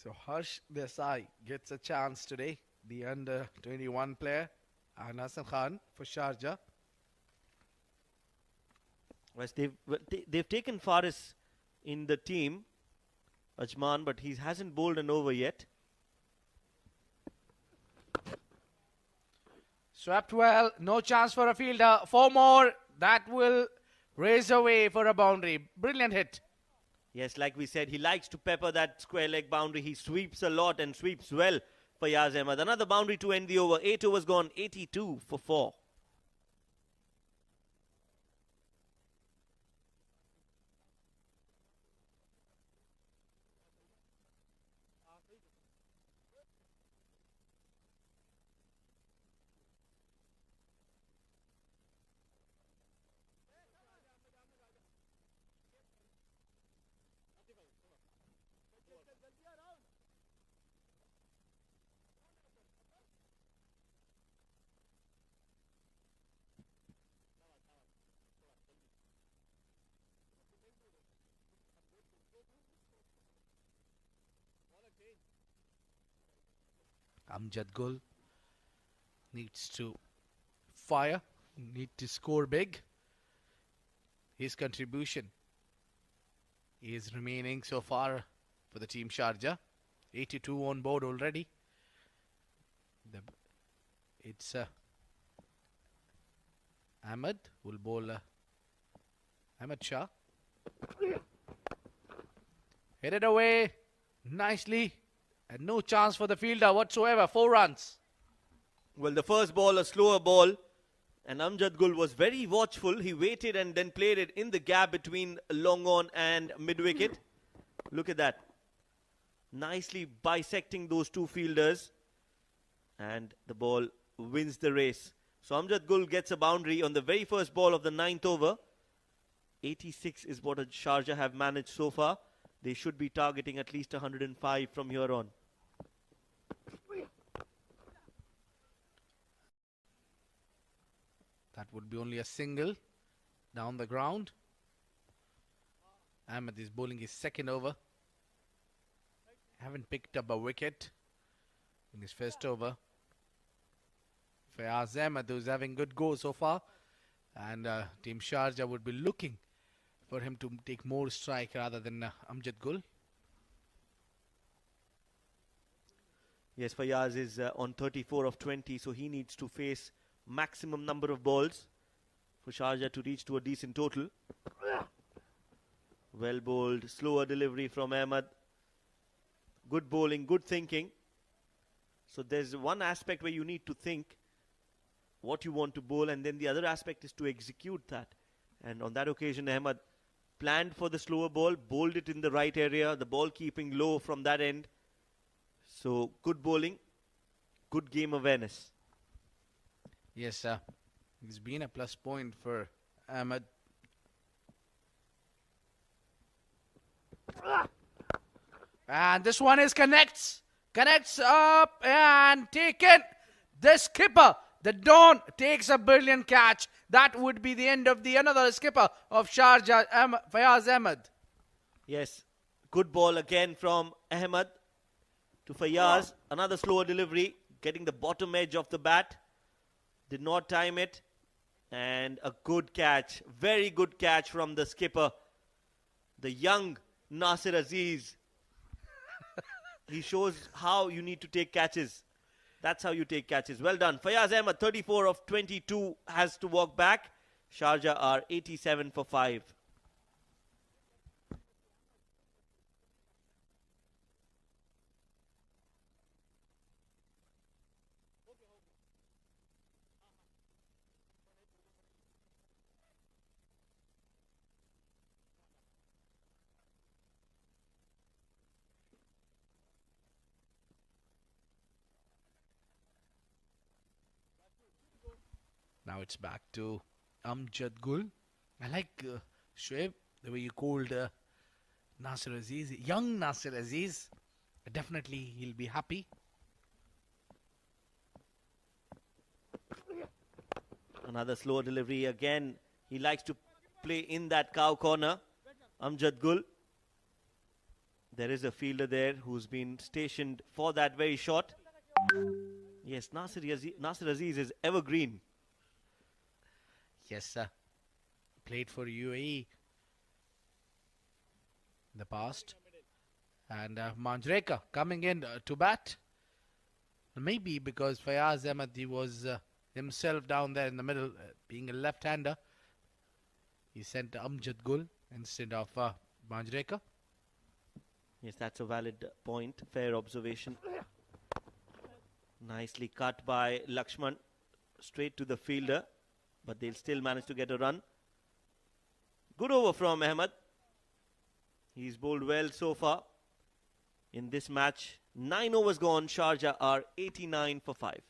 So Harsh Desai gets a chance today, the under 21 player, and Hassan Khan for Sharjah. Yes, they've taken Faris in the team, Ajman, but he hasn't bowled an over yet. Swept well, no chance for a fielder. 4 more, that will raise away for a boundary. Brilliant hit. Yes, like we said, he likes to pepper that square leg boundary. He sweeps a lot and sweeps well for Fayaz Ahmed. Another boundary to end the over. 8 overs gone, 82 for 4. Amjad Gul needs to fire, need to score big. His contribution is remaining so far for the team Sharjah. 82 on board already. It's Ahmed will bowl Ahmed Shah. Hit it away nicely. And no chance for the fielder whatsoever. 4 runs. Well, the first ball, a slower ball. And Amjad Gul was very watchful. He waited and then played it in the gap between long on and mid-wicket. Look at that. Nicely bisecting those 2 fielders. And the ball wins the race. So Amjad Gul gets a boundary on the very first ball of the 9th over. 86 is what Sharjah have managed so far. They should be targeting at least 105 from here on. That would be only a single down the ground. Ahmed is bowling his second over. Haven't picked up a wicket in his first over. Fayaz Ahmed, who's having good go so far. And Team Sharjah would be looking for him to take more strike rather than Amjad Gul. Yes, Fayaz is on 34 of 20, so he needs to face maximum number of balls for Sharjah to reach to a decent total. Well bowled, slower delivery from Ahmed. Good bowling, good thinking. So there's one aspect where you need to think what you want to bowl, and then the other aspect is to execute that. And on that occasion, Ahmed planned for the slower ball, bowled it in the right area, the ball keeping low from that end. So good bowling, good game awareness. Yes, it's been a plus point for Ahmed. And this one is connects up and taken. The skipper, the Don, takes a brilliant catch. That would be the end of the another skipper of Sharjah, Fayaz Ahmed. Yes, good ball again from Ahmed to Fayaz. Another slower delivery, getting the bottom edge of the bat. Did not time it. And a good catch, very good catch from the skipper, the young Nasir Aziz. He shows how you need to take catches. That's how you take catches. Well done. Fayaz Ahmed, 34 of 22, has to walk back. Sharjah are 87 for 5. Now it's back to Amjad Gul. I like Shoaib, the way you called Nasir Aziz, young Nasir Aziz. Definitely he'll be happy. Another slow delivery again. He likes to play in that cow corner. Amjad Gul. There is a fielder there who's been stationed for that very shot. Yes, Nasir Aziz is evergreen. Yes, sir. Played for UAE in the past. And Manjreka coming in to bat. Maybe because Fayaz Ahmed, he was himself down there in the middle, being a left-hander. He sent Amjad Gul instead of Manjreka. Yes, that's a valid point. Fair observation. Nicely cut by Lakshman. Straight to the fielder. But they'll still manage to get a run. Good over from Ahmed. He's bowled well so far in this match. 9 overs gone. Sharjah are 89 for 5.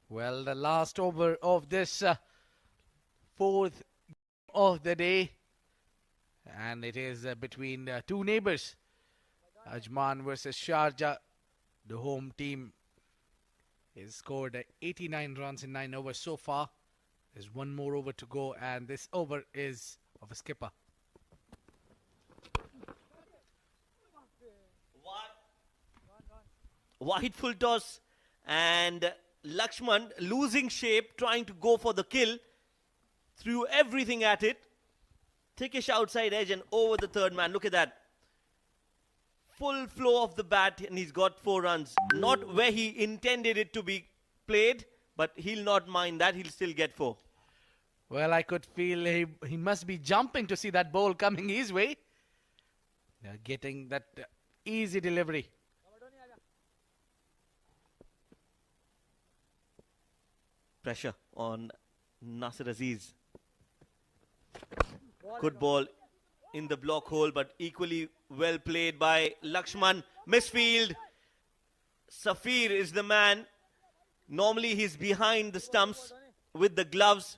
Well, the last over of this fourth of the day. And it is between two neighbors. Ajman versus Sharjah. The home team has scored 89 runs in 9 overs so far. There's one more over to go, and this over is of a skipper. Wide full toss, and Lakshman losing shape, trying to go for the kill. Threw everything at it. Thickish outside edge and over the third man. Look at that. Full flow of the bat, and he's got 4 runs. Not where he intended it to be played, but he'll not mind that. He'll still get 4. Well, I could feel he must be jumping to see that ball coming his way. Getting that easy delivery. Pressure on Nasir Aziz. Good ball in the block hole, but equally well played by Lakshman. Misfield. Safir is the man. Normally he's behind the stumps with the gloves,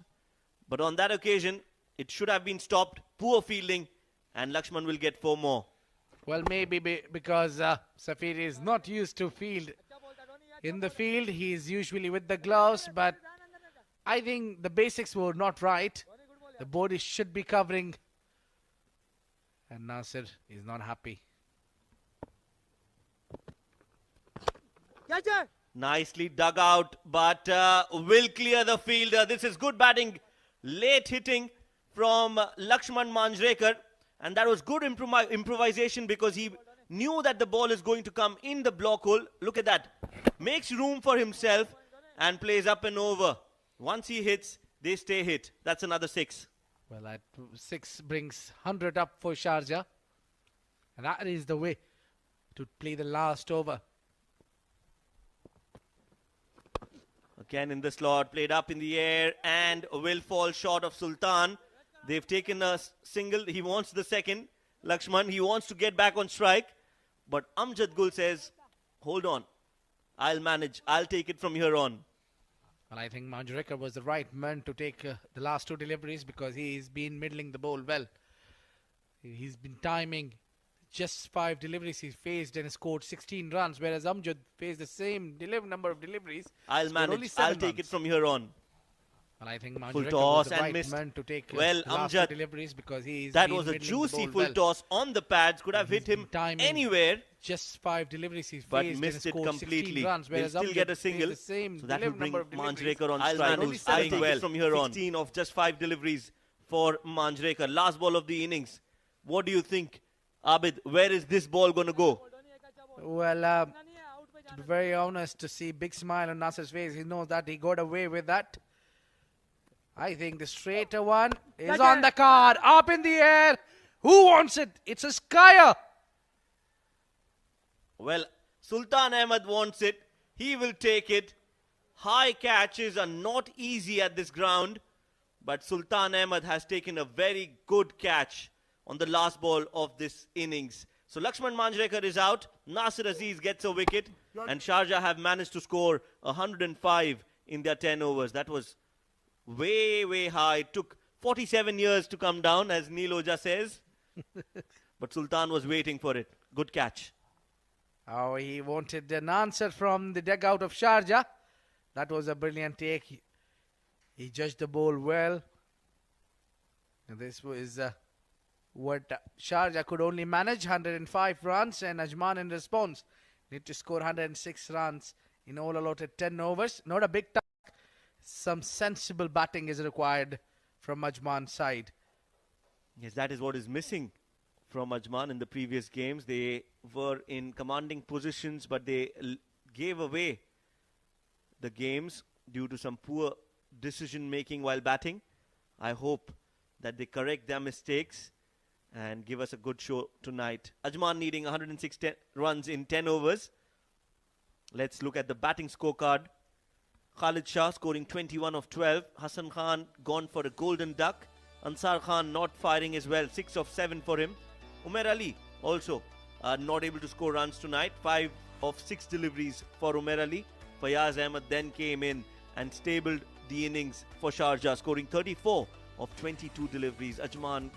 but on that occasion it should have been stopped. Poor fielding, and Lakshman will get 4 more. Well, maybe because Safir is not used to field. In the field, he's usually with the gloves, but I think the basics were not right. The body should be covering, and Nasir is not happy. Nicely dug out, but will clear the fielder. This is good batting, late hitting from Lakshman Manjrekar, and that was good improvisation because he knew that the ball is going to come in the block hole. Look at that. Makes room for himself and plays up and over. Once he hits, they stay hit. That's another 6. Well, that 6 brings 100 up for Sharjah. And that is the way to play the last over. Again in the slot, played up in the air and will fall short of Sultan. They've taken a single. He wants the second. Lakshman, he wants to get back on strike. But Amjad Gul says, hold on. I'll manage. I'll take it from here on. And I think Manjrekar was the right man to take the last 2 deliveries because he's been middling the ball well. He's been timing just 5 deliveries he faced and scored 16 runs, whereas Amjad faced the same number of deliveries. I'll manage. I'll take it from here on. And I think Full Manjrekar toss was the and right missed. man to take Well, the last 2 Amjad, deliveries because he's that been was a middling the juicy ball full well. toss on the pads. Could have He's hit him been timing anywhere, just 5 deliveries he but faced missed and it scored completely. 16 runs, They'll whereas still Amjad get a faced single. the same So that will bring number of deliveries. Manjrekar on I'll strike. manage. I'll I'll take well. it from here on. 16 of just 5 deliveries for Manjrekar. Last ball of the innings. What do you think, Abid? Where is this ball going to go? Well, to be very honest, to see big smile on Nasser's face, he knows that he got away with that. I think the straighter one is on the card, up in the air. Who wants it? It's a skyer. Well, Sultan Ahmed wants it. He will take it. High catches are not easy at this ground, but Sultan Ahmed has taken a very good catch on the last ball of this innings. So Lakshman Manjrekar is out. Nasir Aziz gets a wicket, and Sharjah have managed to score 105 in their 10 overs. That was way, way high. It took 47 years to come down, as Neil Oja says. But Sultan was waiting for it. Good catch. Oh, he wanted an answer from the dugout of Sharjah. That was a brilliant take. He judged the ball well. And this was what Sharjah could only manage, 105 runs, and Ajman in response need to score 106 runs in all allotted 10 overs. Not a big task. Some sensible batting is required from Ajman's side. Yes, that is what is missing from Ajman in the previous games. They were in commanding positions, but they gave away the games due to some poor decision making while batting. I hope that they correct their mistakes and give us a good show tonight. Ajman needing 106 runs in 10 overs. Let's look at the batting scorecard. Khalid Shah scoring 21 of 12. Hassan Khan gone for a golden duck. Ansar Khan not firing as well. 6 of 7 for him. Umair Ali also not able to score runs tonight. 5 of 6 deliveries for Umair Ali. Fayaz Ahmed then came in and stabled the innings for Sharjah, scoring 34 of 22 deliveries. Ajman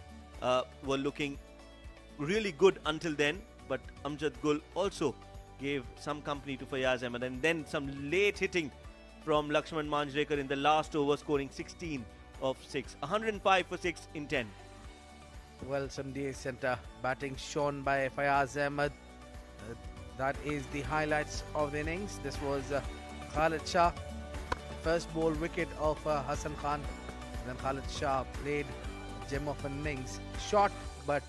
were looking really good until then, but Amjad Gul also gave some company to Fayaz Ahmed, and then some late hitting from Lakshman Manjrekar in the last over, scoring 16 of 6. 105 for 6 in 10. Well, some decent batting shown by Fayaz Ahmed. That is the highlights of the innings. This was Khalid Shah, first ball wicket of Hassan Khan. And then Khalid Shah played gem of an innings. Short but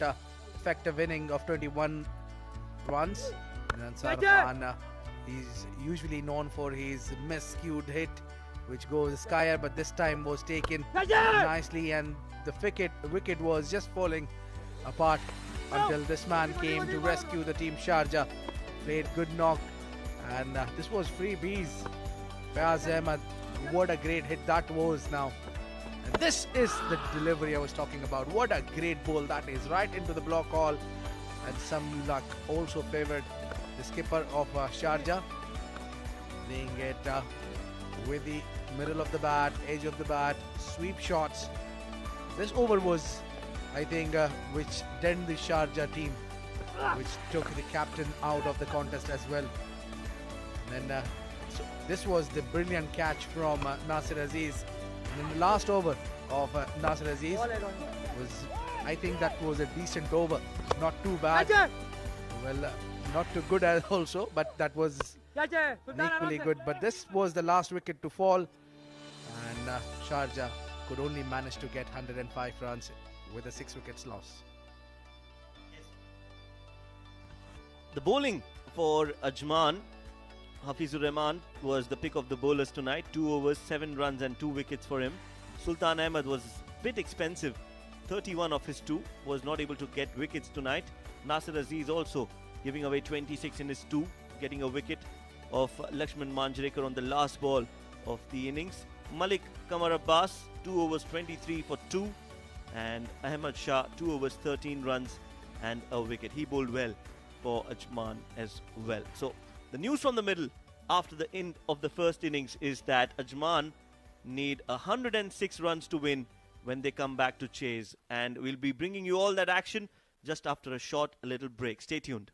effective inning of 21 runs. And then Ansar Khan, he's usually known for his miscued hit, which goes skyer, but this time was taken nicely, and the wicket was just falling apart until this man came to rescue the team. Sharjah played good knock, and this was free bees. Fayaz Ahmed, what a great hit that was now. And this is the delivery I was talking about. What a great ball that is, right into the block hole, and some luck also favored the skipper of Sharjah, playing it with the middle of the bat, edge of the bat, sweep shots. This over was, I think, which denned the Sharjah team, which took the captain out of the contest as well. And then, so this was the brilliant catch from Nasir Aziz. And in the last over of Nasir Aziz was, I think that was a decent over, not too bad. Well, not too good as also, but that was equally good. But this was the last wicket to fall, and Sharjah could only manage to get 105 runs with a 6 wickets loss. The bowling for Ajman, Hafizur Rahman was the pick of the bowlers tonight. 2 overs, 7 runs and 2 wickets for him. Sultan Ahmed was a bit expensive. 31 of his 2, was not able to get wickets tonight. Nasir Aziz also giving away 26 in his 2, getting a wicket of Lakshman Manjrekar on the last ball of the innings. Malik Kamar Abbas, 2 overs 23 for 2, and Ahmed Shah, 2 overs 13 runs and a wicket. He bowled well for Ajman as well. So The news from the middle after the end of the first innings is that Ajman need 106 runs to win when they come back to chase. And we'll be bringing you all that action just after a short little break. Stay tuned.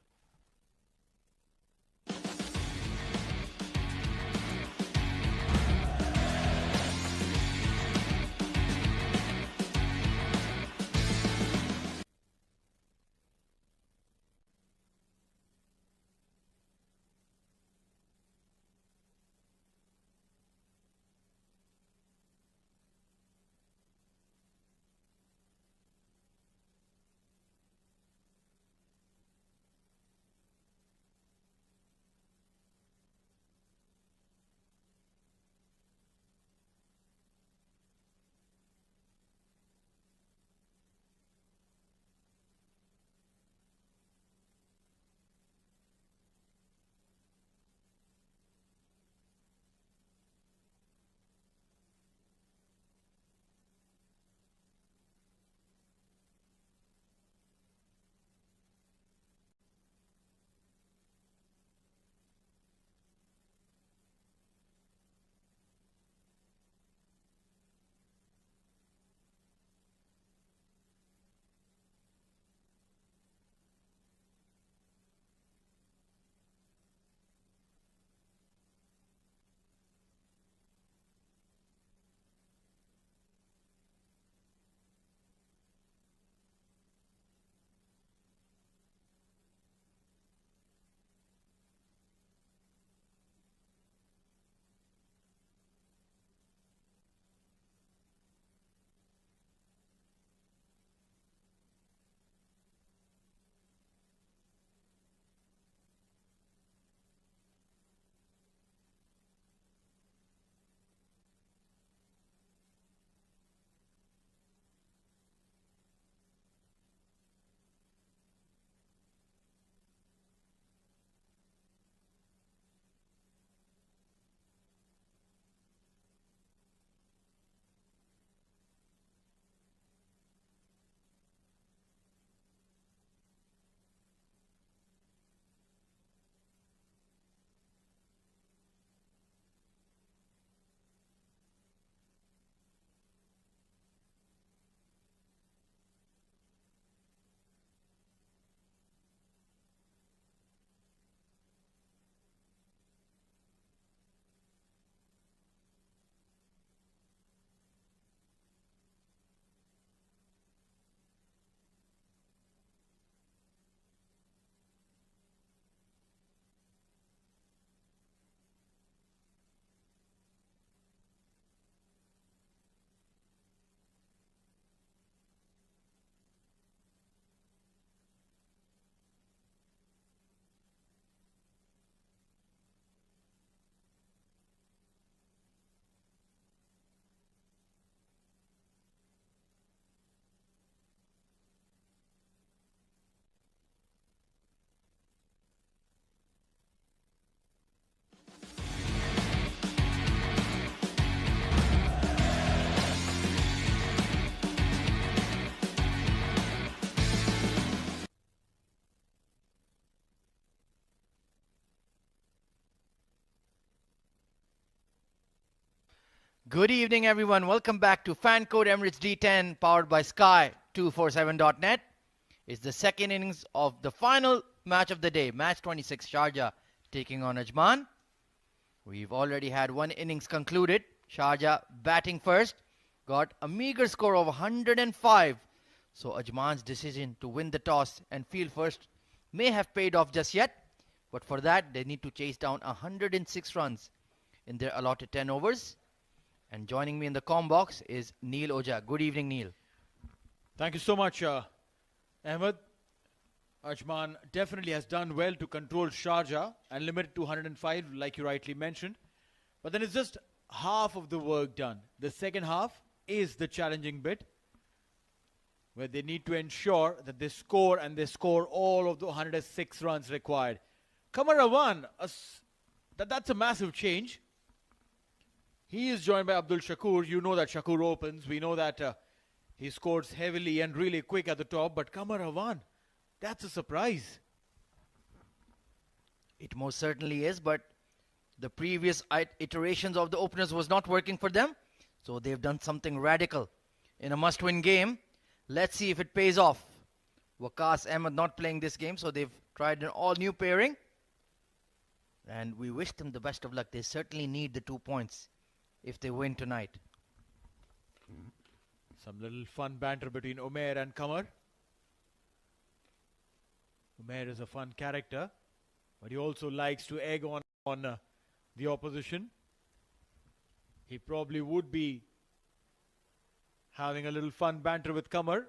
Good evening, everyone. Welcome back to Fan Code Emirates D10, powered by Sky247.net. It's the second innings of the final match of the day, match 26, Sharjah taking on Ajman. We've already had one innings concluded. Sharjah batting first, got a meager score of 105. So Ajman's decision to win the toss and field first may have paid off just yet. But for that, they need to chase down 106 runs in their allotted 10 overs. And joining me in the comm box is Neil Oja. Good evening, Neil. Thank you so much, Ahmed. Ajman definitely has done well to control Sharjah and limit it to 105, like you rightly mentioned. But then it's just half of the work done. The second half is the challenging bit, where they need to ensure that they score, and they score all of the 106 runs required. Kamara won. That's a massive change. He is joined by Abdul Shakur. You know that Shakur opens. We know that he scores heavily and really quick at the top. But Kamara won. That's a surprise. It most certainly is, but the previous iterations of the openers was not working for them. So they've done something radical in a must-win game. Let's see if it pays off. Waqas Ahmed not playing this game, so they've tried an all-new pairing. And we wish them the best of luck. They certainly need the 2 points if they win tonight. Some little fun banter between Umair and Qamar. Umair is a fun character, but he also likes to egg on the opposition. He probably would be having a little fun banter with Qamar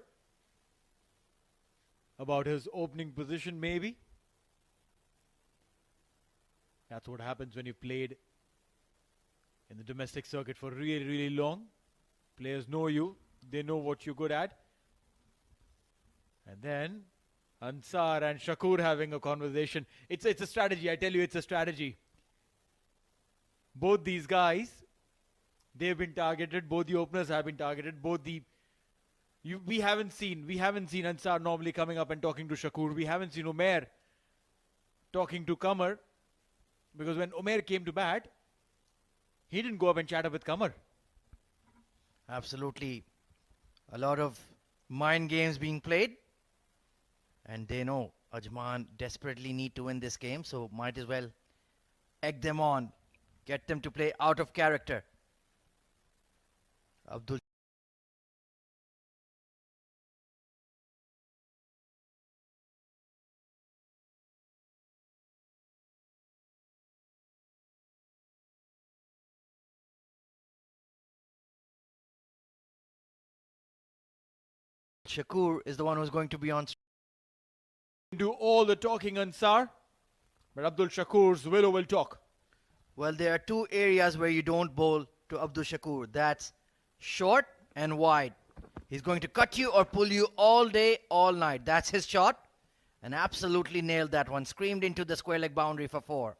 about his opening position, maybe. That's what happens when you played in the domestic circuit for really, really long. Players know you. They know what you're good at. And then Ansar and Shakur having a conversation. It's a strategy. I tell you, it's a strategy. Both these guys, they've been targeted. Both the openers have been targeted. We haven't seen Ansar normally coming up and talking to Shakur. We haven't seen Umair talking to Qamar, because when Umair came to bat, he didn't go up and chat up with Qamar. Absolutely. A lot of mind games being played. And they know Ajman desperately need to win this game, so might as well egg them on. Get them to play out of character. Abdul Shakur is the one who's going to be on. Do all the talking, Ansar, but Abdul Shakur's willow will talk. Well, there are two areas where you don't bowl to Abdul Shakur. That's short and wide. He's going to cut you or pull you all day, all night. That's his shot. And absolutely nailed that one. Screamed into the square leg boundary for 4.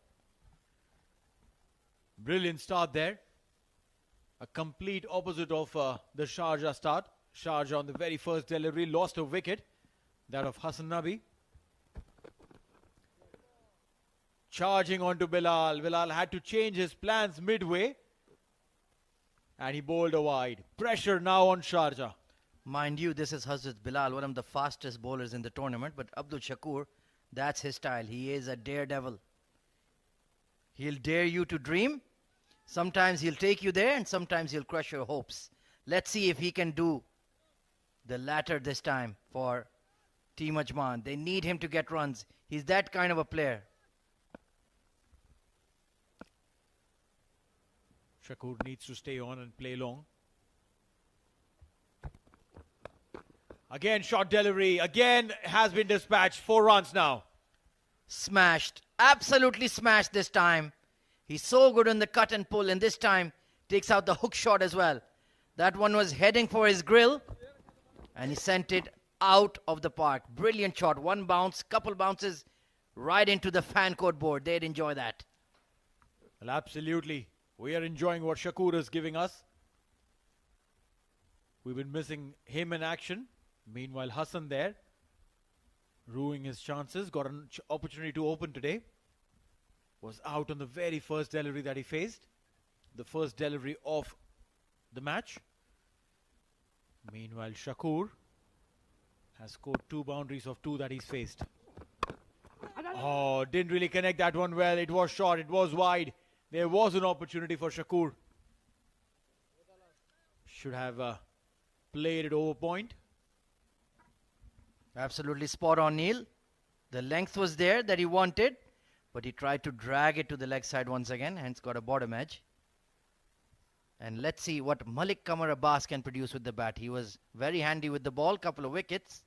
Brilliant start there. A complete opposite of the Sharjah start. Sharjah on the very first delivery lost a wicket. That of Hassan Nabi. Charging onto Bilal. Bilal had to change his plans midway. And he bowled a wide. Pressure now on Sharjah. Mind you, this is Hazrat Bilal, one of the fastest bowlers in the tournament. But Abdul Shakur, that's his style. He is a daredevil. He'll dare you to dream. Sometimes he'll take you there and sometimes he'll crush your hopes. Let's see if he can do the latter this time for Team Ajman. They need him to get runs. He's that kind of a player. Shakur needs to stay on and play long. Again, short delivery. Again, has been dispatched. 4 runs now. Smashed. Absolutely smashed this time. He's so good on the cut and pull, and this time takes out the hook shot as well. That one was heading for his grill, and he sent it out of the park. Brilliant shot. One bounce, couple bounces right into the fan court board. They'd enjoy that. Well, absolutely. We are enjoying what Shakur is giving us. We've been missing him in action. Meanwhile, Hassan there, ruining his chances. Got an opportunity to open today. Was out on the very first delivery that he faced. The first delivery of the match. Meanwhile, Shakur has scored 2 boundaries of 2 that he's faced. Oh, didn't really connect that one well. It was short, it was wide. There was an opportunity for Shakur. Should have played it over point. Absolutely spot on, Neil. The length was there that he wanted, but he tried to drag it to the leg side once again, hence got a bottom edge. And let's see what Malik Qamar Abbas can produce with the bat. He was very handy with the ball, couple of wickets.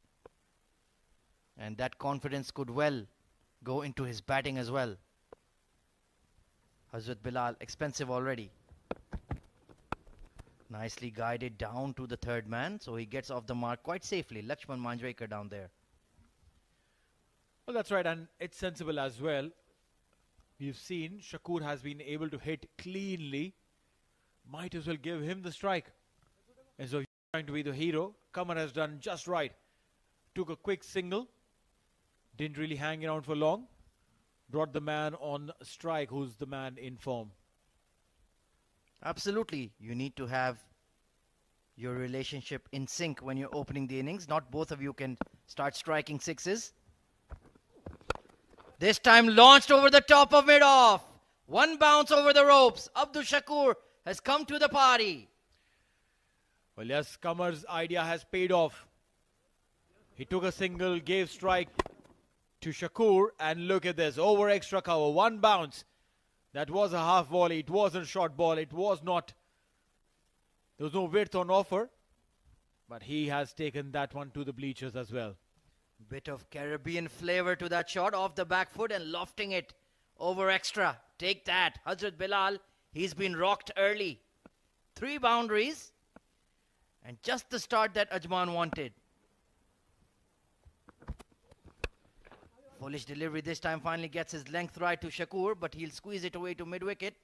And that confidence could well go into his batting as well. Hazrat Bilal, expensive already. Nicely guided down to the third man, so he gets off the mark quite safely. Lakshman Manjrekar down there. Well, that's right, and it's sensible as well. We've seen Shakur has been able to hit cleanly. Might as well give him the strike. And so he's trying to be the hero. Qamar has done just right. Took a quick single. Didn't really hang around for long. brought the man on strike who's the man in form. Absolutely. You need to have your relationship in sync when you're opening the innings. Not both of you can start striking sixes. This time launched over the top of mid-off. One bounce over the ropes. Abdul Shakur has come to the party. Well, yes, Kamar's idea has paid off. He took a single, gave strike to Shakur, and look at this. Over extra cover, one bounce. That was a half volley. It wasn't short ball. It was not. There was no width on offer. But he has taken that one to the bleachers as well. Bit of Caribbean flavor to that shot off the back foot and lofting it over extra. Take that. Hazrat Bilal, he's been rocked early. 3 boundaries. And just the start that Ajman wanted. Foolish delivery this time finally gets his length right to Shakur, but he'll squeeze it away to mid-wicket.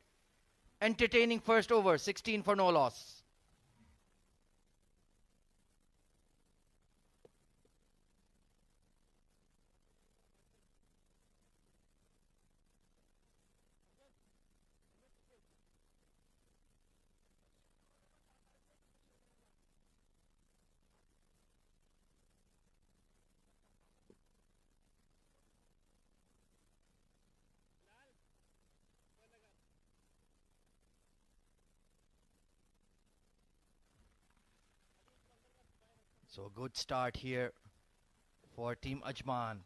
Entertaining first over, 16 for no loss. So a good start here for Team Ajman.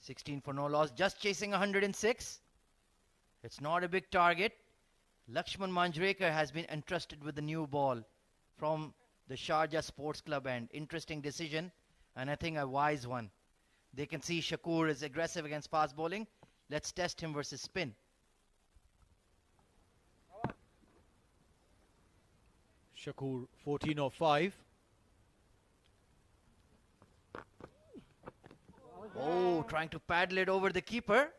16 for no loss, just chasing 106. It's not a big target. Lakshman Manjrekar has been entrusted with the new ball from the Sharjah Sports Club end. Interesting decision, and I think a wise one. They can see Shakur is aggressive against fast bowling. Let's test him versus spin. Shakur 14 of 5. Oh, trying to paddle it over the keeper.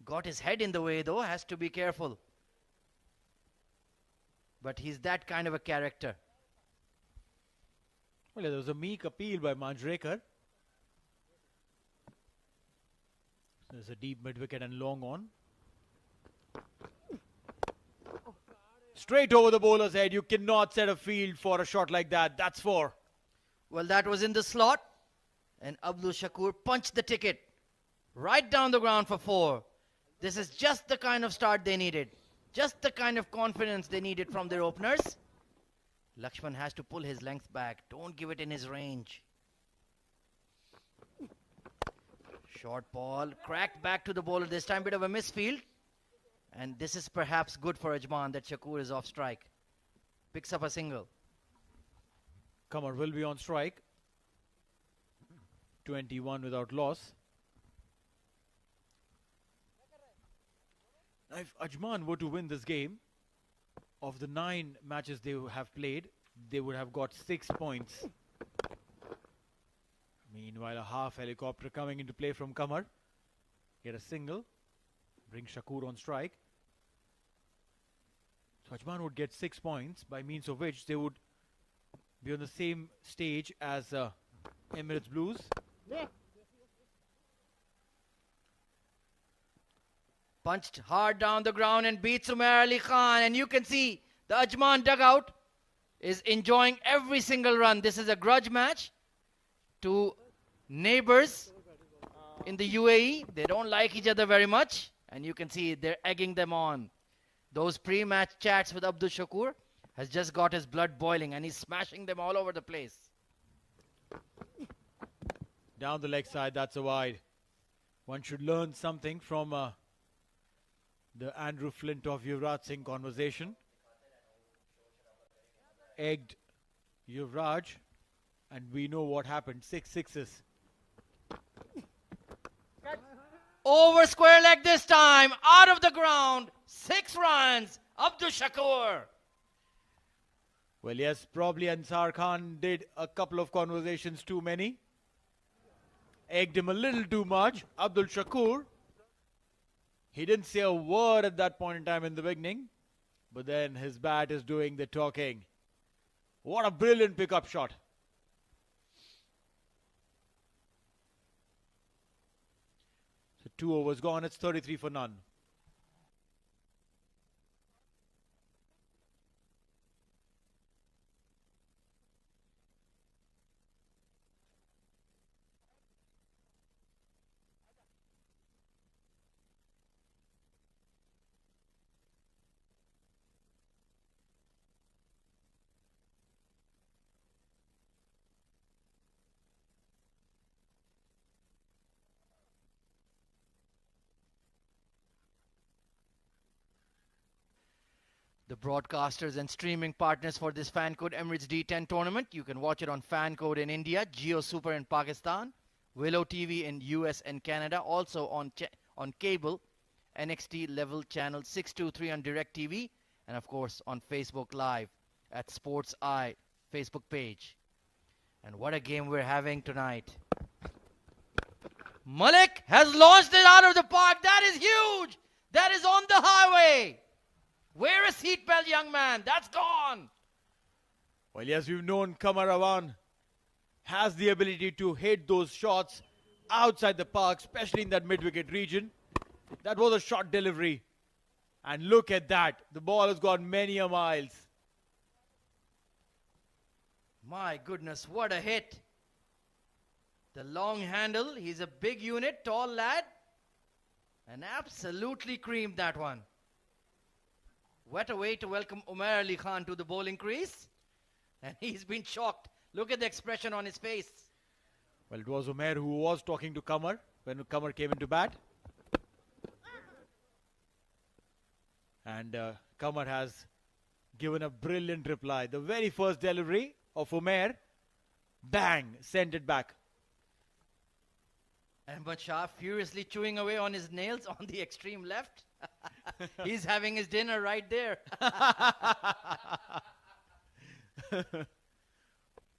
Got his head in the way though, has to be careful. But he's that kind of a character. Well, there was a meek appeal by Manjrekar. There's a deep mid-wicket and long on. Straight over the bowler's head. You cannot set a field for a shot like that. That's 4. Well, that was in the slot. And Abdul Shakur punched the ticket right down the ground for 4. This is just the kind of start they needed. Just the kind of confidence they needed from their openers. Lakshman has to pull his length back. Don't give it in his range. Short ball. Cracked back to the bowler this time. Bit of a misfield. And this is perhaps good for Ajman that Shakur is off strike. Picks up a single. Kamar will be on strike. 21 without loss. Now, if Ajman were to win this game, of the 9 matches they have played, they would have got 6 points. Meanwhile, a half helicopter coming into play from Kamar. Get a single. Bring Shakur on strike. So Ajman would get 6 points, by means of which they would be on the same stage as Emirates Blues. Punched hard down the ground and beats Umair Ali Khan. And you can see the Ajman dugout is enjoying every single run. This is a grudge match to neighbors in the UAE. They don't like each other very much. And you can see they're egging them on. Those pre-match chats with Abdul Shakur has just got his blood boiling. And he's smashing them all over the place. Down the leg side, that's a wide. One should learn something from the Andrew Flintoff Yuvraj Singh conversation. Egged Yuvraj, and we know what happened. 6 sixes. Over square leg this time, out of the ground, 6 runs, Abdul Shakur. Well, yes, probably Ansar Khan did a couple of conversations too many. Egged him a little too much. Abdul Shakur, he didn't say a word at that point in time in the beginning, but then his bat is doing the talking. What a brilliant pickup shot. So 2 overs gone. It's 33 for none. The broadcasters and streaming partners for this fan code Emirates D10 tournament. You can watch it on fan code in India, Geo Super in Pakistan, Willow TV in US and Canada, also on cable, NXT level channel 623 on DirecTV, and of course on Facebook Live at Sports Eye Facebook page. And what a game we're having tonight. Malik has launched it out of the park. That is huge. That is on the highway. Wear a seatbelt, young man. That's gone. Well, yes, we've known Qamar Awan has the ability to hit those shots outside the park, especially in that mid-wicket region. That was a short delivery. And look at that. The ball has gone many a miles. My goodness, what a hit. The long handle. He's a big unit, tall lad. And absolutely creamed that one. What a way to welcome Umar Ali Khan to the bowling crease. And he's been shocked. Look at the expression on his face. Well, it was Umair who was talking to Qamar when Qamar came into bat. And Qamar has given a brilliant reply. The very first delivery of Umair, bang, sent it back. Ahmad Shah furiously chewing away on his nails on the extreme left. He's having his dinner right there.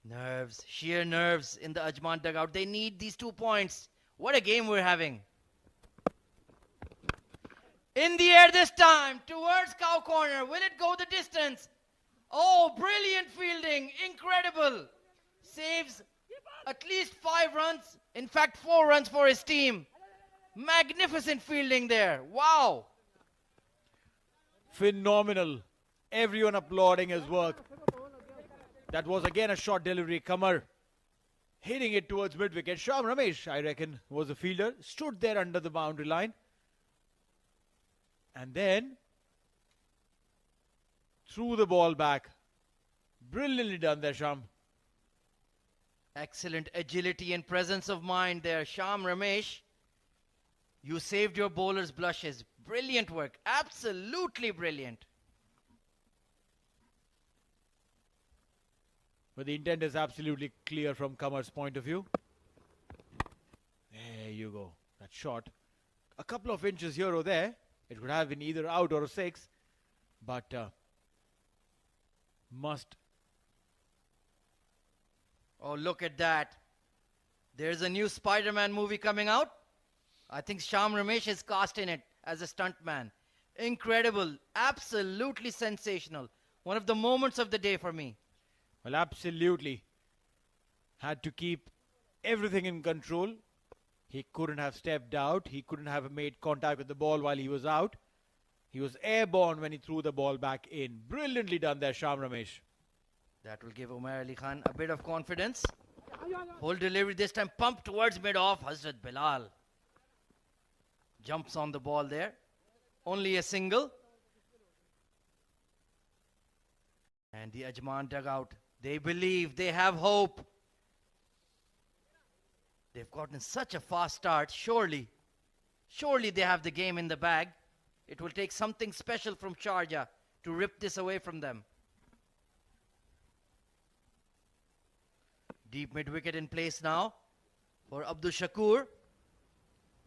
Nerves, sheer nerves in the Ajman dugout. They need these 2 points. What a game we're having. In the air this time, towards cow corner. Will it go the distance? Oh, brilliant fielding. Incredible. Saves at least 5 runs. In fact, 4 runs for his team. Magnificent fielding there. Wow. Phenomenal. Everyone applauding his work. That was again a short delivery. Qamar hitting it towards mid-wicket. Sham Ramesh, I reckon, was the fielder. Stood there under the boundary line. And then threw the ball back. Brilliantly done there, Sham. Excellent agility and presence of mind there. Sham Ramesh, you saved your bowler's blushes. Brilliant work. Absolutely brilliant. But the intent is absolutely clear from Qamar's point of view. There you go. That shot. A couple of inches here or there. It could have been either out or a 6. But must. Oh, look at that. There's a new Spider-Man movie coming out. I think Sham Ramesh is cast in it as a stuntman. Incredible. Absolutely sensational. One of the moments of the day for me. Well, absolutely. Had to keep everything in control. He couldn't have stepped out. He couldn't have made contact with the ball while he was out. He was airborne when he threw the ball back in. Brilliantly done there, Sham Ramesh. That will give Umar Ali Khan a bit of confidence. Whole delivery this time pumped towards mid-off. Hazrat Bilal jumps on the ball there. Only a single. And the Ajman dugout, they believe, they have hope. They've gotten such a fast start. Surely they have the game in the bag. It will take something special from Sharjah to rip this away from them. Deep mid-wicket in place now for Abdul Shakur.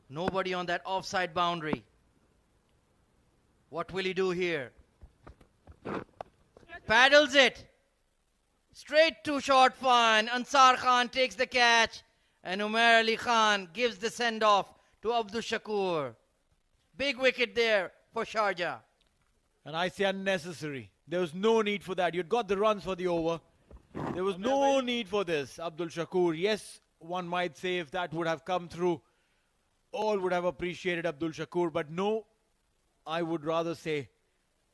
Nobody on that offside boundary. What will he do here? Paddles it. Straight to short fine. Ansar Khan takes the catch. And Umar Ali Khan gives the send-off to Abdul Shakur. Big wicket there for Sharjah. And I say unnecessary. There was no need for that. You'd got the runs for the over. There was no need for this. Abdul Shakur, yes, one might say if that would have come through all would have appreciated Abdul Shakur, but no, I would rather say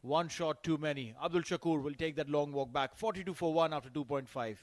one shot too many. Abdul Shakur will take that long walk back. 42 for 1 after 2.5.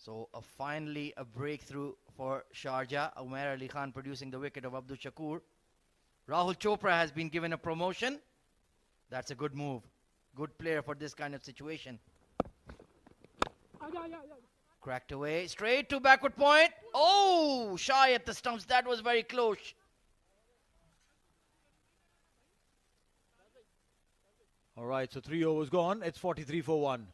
So finally a breakthrough for Sharjah. Umair Ali Khan producing the wicket of Abdul Shakur. Rahul Chopra has been given a promotion. That's a good move. Good player for this kind of situation. Cracked away. Straight to backward point. Oh, shy at the stumps. That was very close. All right, so 3 overs gone. It's 43 for 1.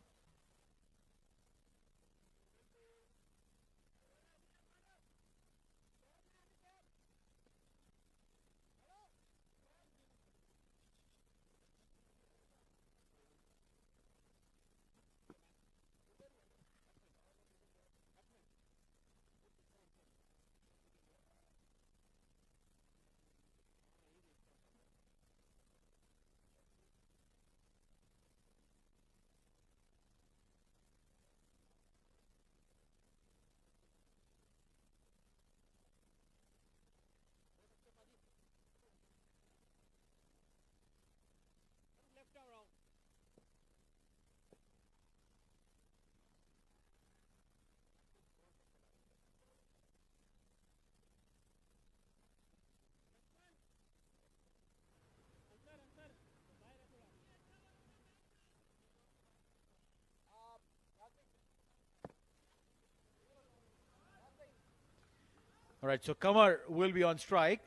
All right, so Kamar will be on strike.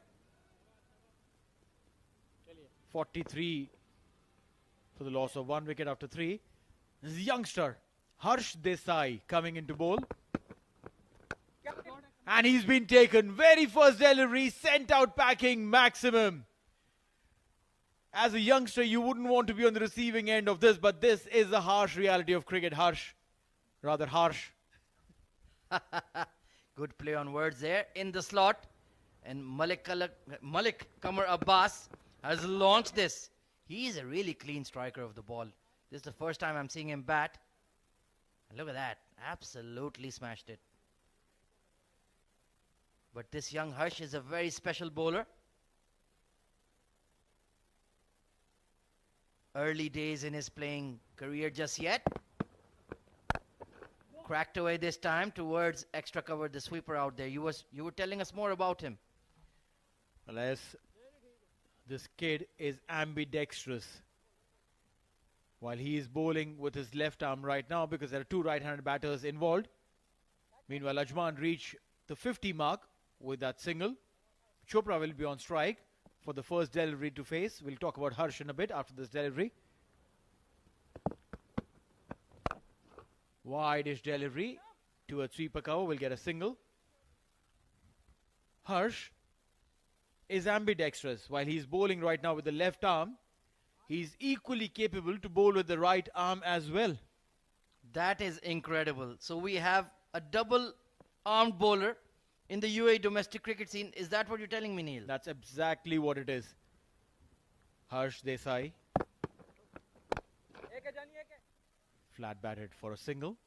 43 for the loss of 1 wicket after 3. This is youngster Harsh Desai coming into bowl. And he's been taken. Very first delivery, sent out packing maximum. As a youngster, you wouldn't want to be on the receiving end of this, but this is the harsh reality of cricket. Harsh. Rather harsh. Good play on words there. In the slot. And Malik Kamar Abbas has launched this. He is a really clean striker of the ball. This is the first time I'm seeing him bat. And look at that. Absolutely smashed it. But this young Harsh is a very special bowler. Early days in his playing career just yet. Cracked away this time towards extra cover, the sweeper out there. You were telling us more about him. Well, yes, this kid is ambidextrous. While he is bowling with his left arm right now because there are 2 right-handed batters involved. Meanwhile, Ajman reached the 50 mark with that single. Chopra will be on strike for the first delivery to face. We'll talk about Harsh in a bit after this delivery. Wide-ish delivery towards sweeper cover. Will get a single. Harsh is ambidextrous. While he's bowling right now with the left arm, he's equally capable to bowl with the right arm as well. That is incredible. So we have a double-armed bowler in the UAE domestic cricket scene. Is that what you're telling me, Neil? That's exactly what it is. Harsh Desai. Flat batted for a single.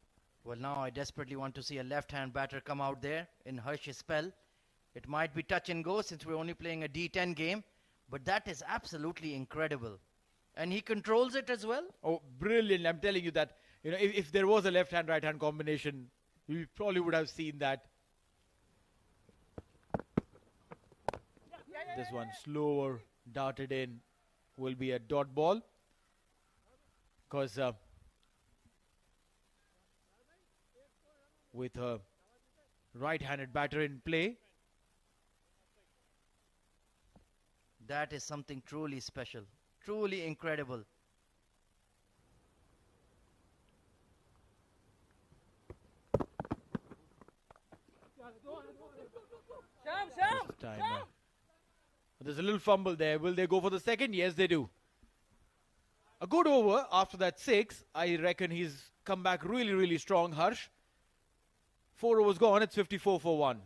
Well, now I desperately want to see a left-hand batter come out there in Harsh's spell. It might be touch and go since we're only playing a D10 game, but that is absolutely incredible. And he controls it as well? Oh, brilliant. I'm telling you that, if there was a left-hand, right-hand combination, we probably would have seen that. This one slower, darted in, will be a dot ball. Because with a right-handed batter in play. That is something truly special, truly incredible. This time, there's a little fumble there. Will they go for the second? Yes, they do. A good over after that 6. I reckon he's come back really, really strong, Harsh. 4 overs gone. It's 54 for 1.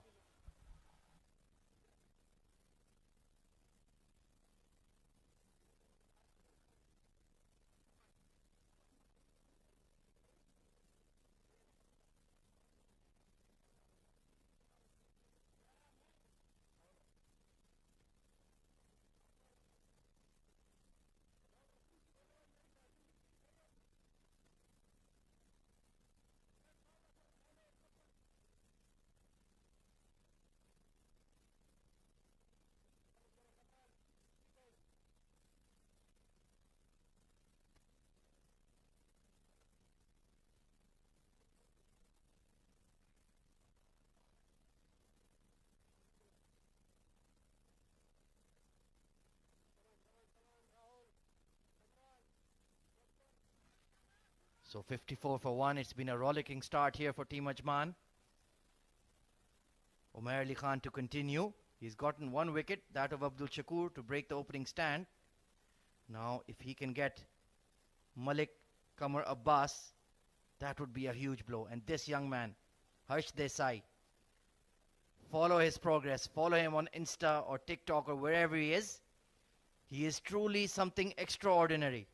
So 54 for 1. It's been a rollicking start here for Team Ajman. Umair Ali Khan to continue. He's gotten 1 wicket, that of Abdul Shakur, to break the opening stand. Now, if he can get Malik Qamar Abbas, that would be a huge blow. And this young man, Harsh Desai, follow his progress. Follow him on Insta or TikTok or wherever he is. He is truly something extraordinary.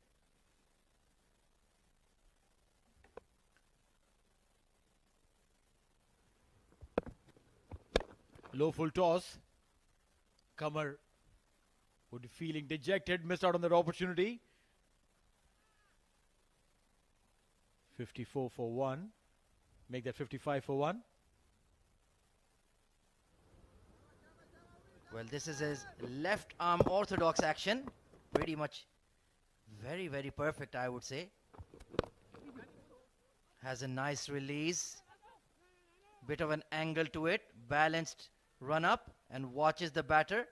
Low full toss. Qamar would be feeling dejected, missed out on that opportunity. 54 for 1. Make that 55 for 1. Well, this is his left arm orthodox action. Pretty much very, very perfect, I would say. Has a nice release. Bit of an angle to it. Balanced run up and watches the batter.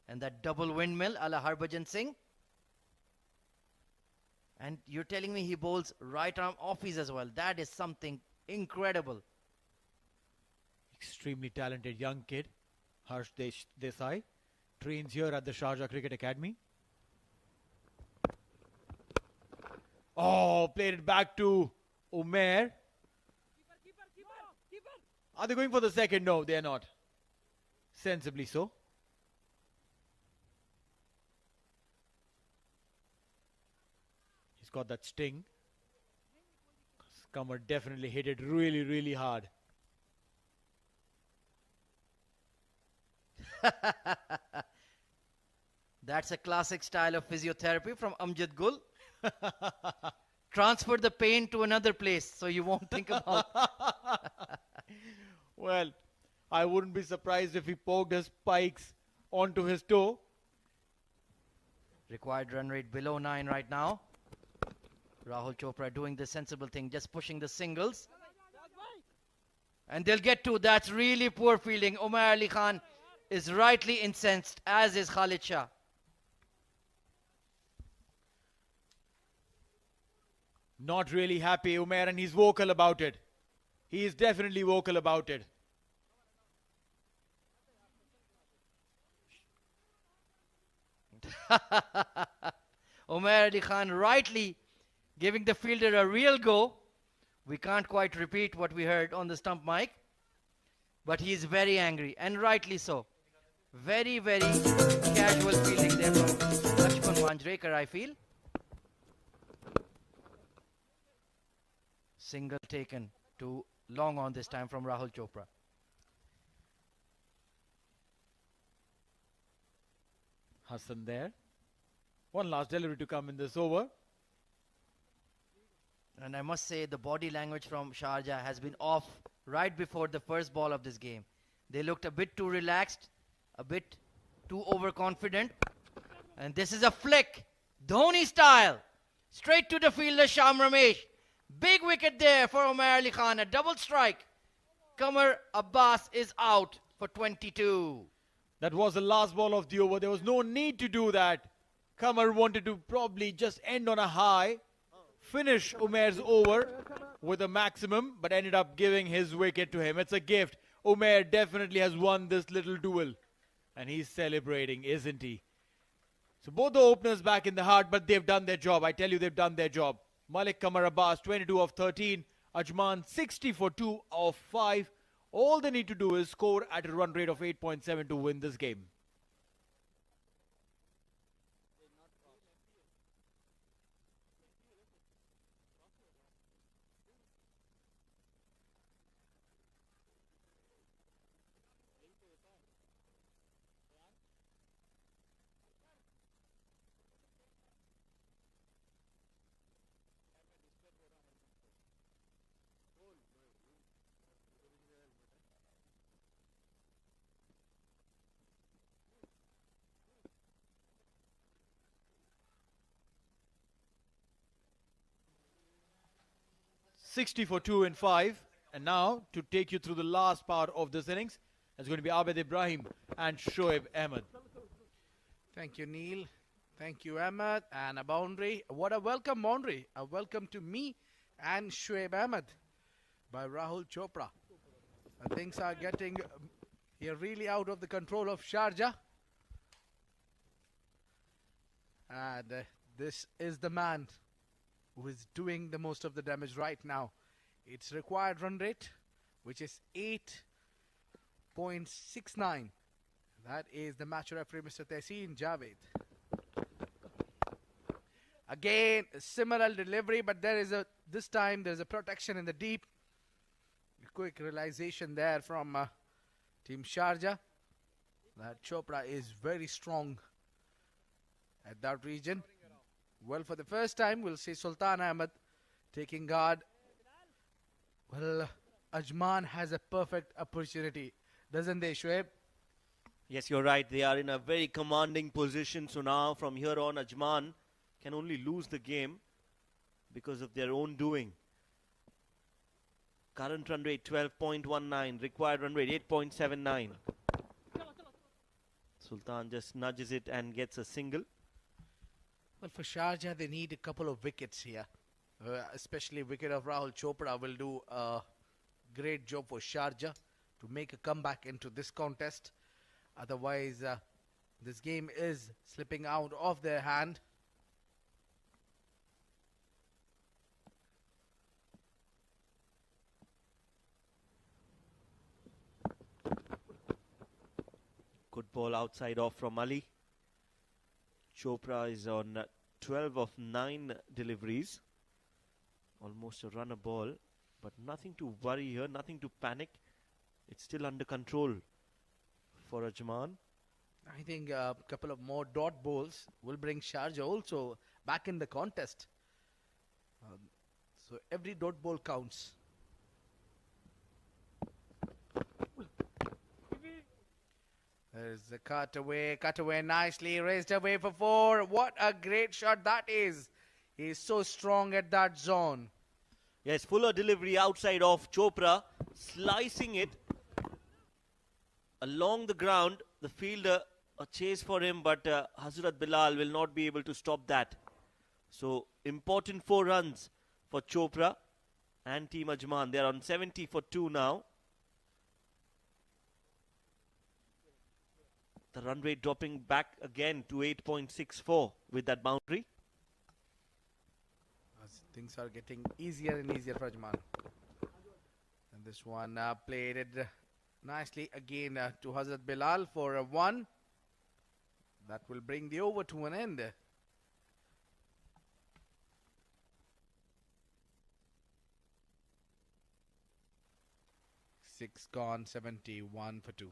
And that double windmill a la Harbhajan Singh. And you're telling me he bowls right arm offies as well. That is something incredible. Extremely talented young kid. Harsh Desai trains here at the Sharjah Cricket Academy. Oh, played it back to Umair. Are they going for the second? No, they are not. Sensibly so. He's got that sting. Qamar definitely hit it really, really hard. That's a classic style of physiotherapy from Amjad Gul. Transfer the pain to another place so you won't think about. Well, I wouldn't be surprised if he poked his spikes onto his toe. Required run rate below 9 right now. Rahul Chopra doing the sensible thing, just pushing the singles. And they'll get to. That's really poor fielding. Umair Ali Khan is rightly incensed, as is Khalid Shah. Not really happy, Umair, and he's vocal about it. He is definitely vocal about it. Umair Ali Khan rightly giving the fielder a real go. We can't quite repeat what we heard on the stump mic, but he is very angry, and rightly so. Very, very casual fielding there from Ajman Manjrekar, I feel. Single taken to long on this time from Rahul Chopra. Hassan there. One last delivery to come in this over. And I must say the body language from Sharjah has been off right before the first ball of this game. They looked a bit too relaxed, a bit too overconfident. And this is a flick, Dhoni style. Straight to the fielder, Sham Ramesh. Big wicket there for Umair Ali Khan, a double strike. Qamar Abbas is out for 22. That was the last ball of the over. There was no need to do that. Qamar wanted to probably just end on a high, finish Umair's over with a maximum, but ended up giving his wicket to him. It's a gift. Umair definitely has won this little duel. And he's celebrating, isn't he? So both the openers back in the heart, but they've done their job. I tell you, they've done their job. Malik Kamar Abbas, 22 of 13. Ajman, 60 for 2 of 5. All they need to do is score at a run rate of 8.7 to win this game. $60 for 2 and 5. And now, to take you through the last part of this innings, it's going to be Abed Ibrahim and Shoaib Ahmed. Thank you, Neil. Thank you, Ahmed. And a boundary. What a welcome boundary. A welcome to me and Shoaib Ahmed by Rahul Chopra. Things are getting here really out of the control of Sharjah. And this is the man who is doing the most of the damage right now. Its required run rate, which is 8.69. That is the match referee, Mr. Tehseen Javed. Again, a similar delivery, but this time there's a protection in the deep. A quick realization there from Team Sharjah that Chopra is very strong at that region. Well, for the first time, we'll see Sultan Ahmed taking guard. Well, Ajman has a perfect opportunity, doesn't they, Shoaib? Yes, you're right. They are in a very commanding position. So now, from here on, Ajman can only lose the game because of their own doing. Current run rate 12.19. Required run rate 8.79. Sultan just nudges it and gets a single. Well, for Sharjah, they need a couple of wickets here. Especially wicket of Rahul Chopra will do a great job for Sharjah to make a comeback into this contest. Otherwise, this game is slipping out of their hand. Good ball outside off from Ali. Chopra is on 12 of 9 deliveries. Almost a runner ball, but nothing to worry here, nothing to panic. It's still under control for Ajman. I think a couple of more dot balls will bring Sharjah also back in the contest. So every dot ball counts. There's the cut away nicely, raised away for 4. What a great shot that is. He's so strong at that zone. Yes, fuller delivery outside of Chopra, slicing it along the ground. The fielder, a chase for him, but Hazrat Bilal will not be able to stop that. So, important 4 runs for Chopra and Team Ajman. They are on 70 for 2 now. The run rate dropping back again to 8.64 with that boundary. As things are getting easier and easier for Ajman. And this one played it nicely again to Hazrat Bilal for a 1. That will bring the over to an end. 6 gone, 71 for 2.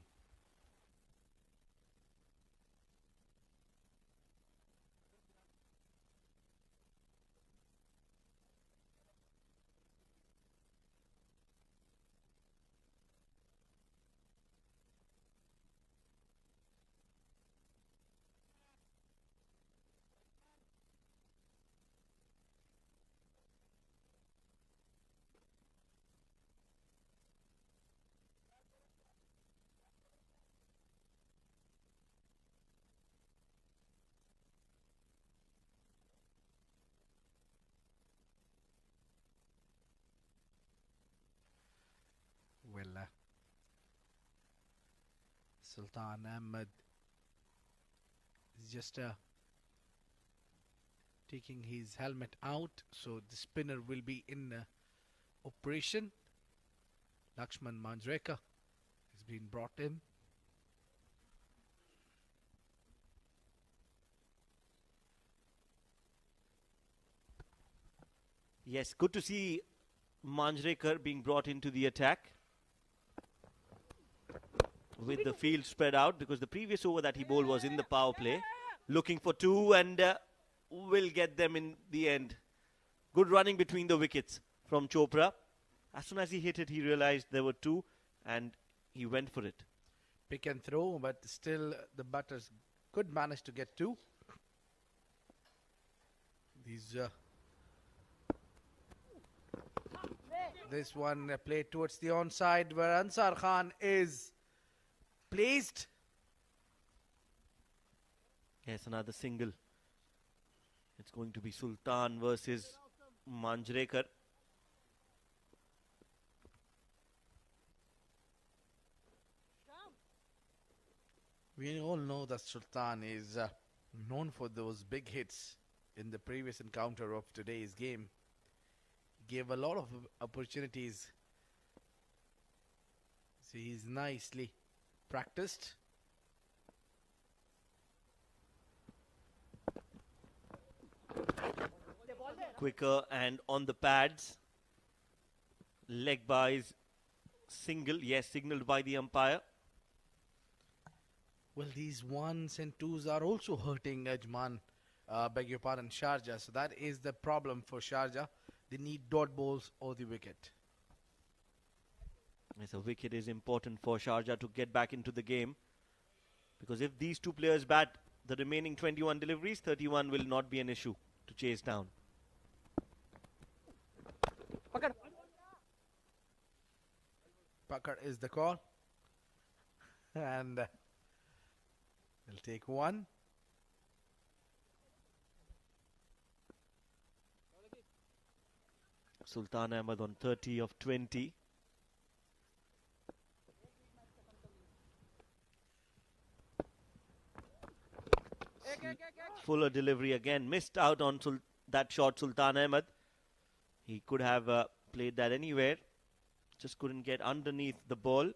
Sultan Ahmed is just taking his helmet out, so the spinner will be in operation. Lakshman Manjrekar has been brought in. Yes, good to see Manjrekar being brought into the attack with the field spread out, because the previous over that he bowled was in the power play, looking for two, and will get them in the end. Good running between the wickets from Chopra. As soon as he hit it, he realized there were two, and he went for it. Pick and throw, but still the batters could manage to get two. This one played towards the onside, where Ansar Khan is placed. Yes, another single. It's going to be Sultan versus Manjrekar. We all know that Sultan is known for those big hits in the previous encounter of today's game. Gave a lot of opportunities. So he's nicely practiced. Quicker and on the pads. Leg buys, single, yes, signaled by the umpire. Well, these ones and twos are also hurting Ajman, beg your pardon, Sharjah. So that is the problem for Sharjah. They need dot balls or the wicket. Yes, a wicket is important for Sharjah to get back into the game. Because if these two players bat the remaining 21 deliveries, 31 will not be an issue to chase down. Pakad is the call. And they'll take one. Sultan Ahmed on 30 of 20. Fuller delivery again. Missed out on that shot, Sultan Ahmed. He could have played that anywhere. Just couldn't get underneath the ball.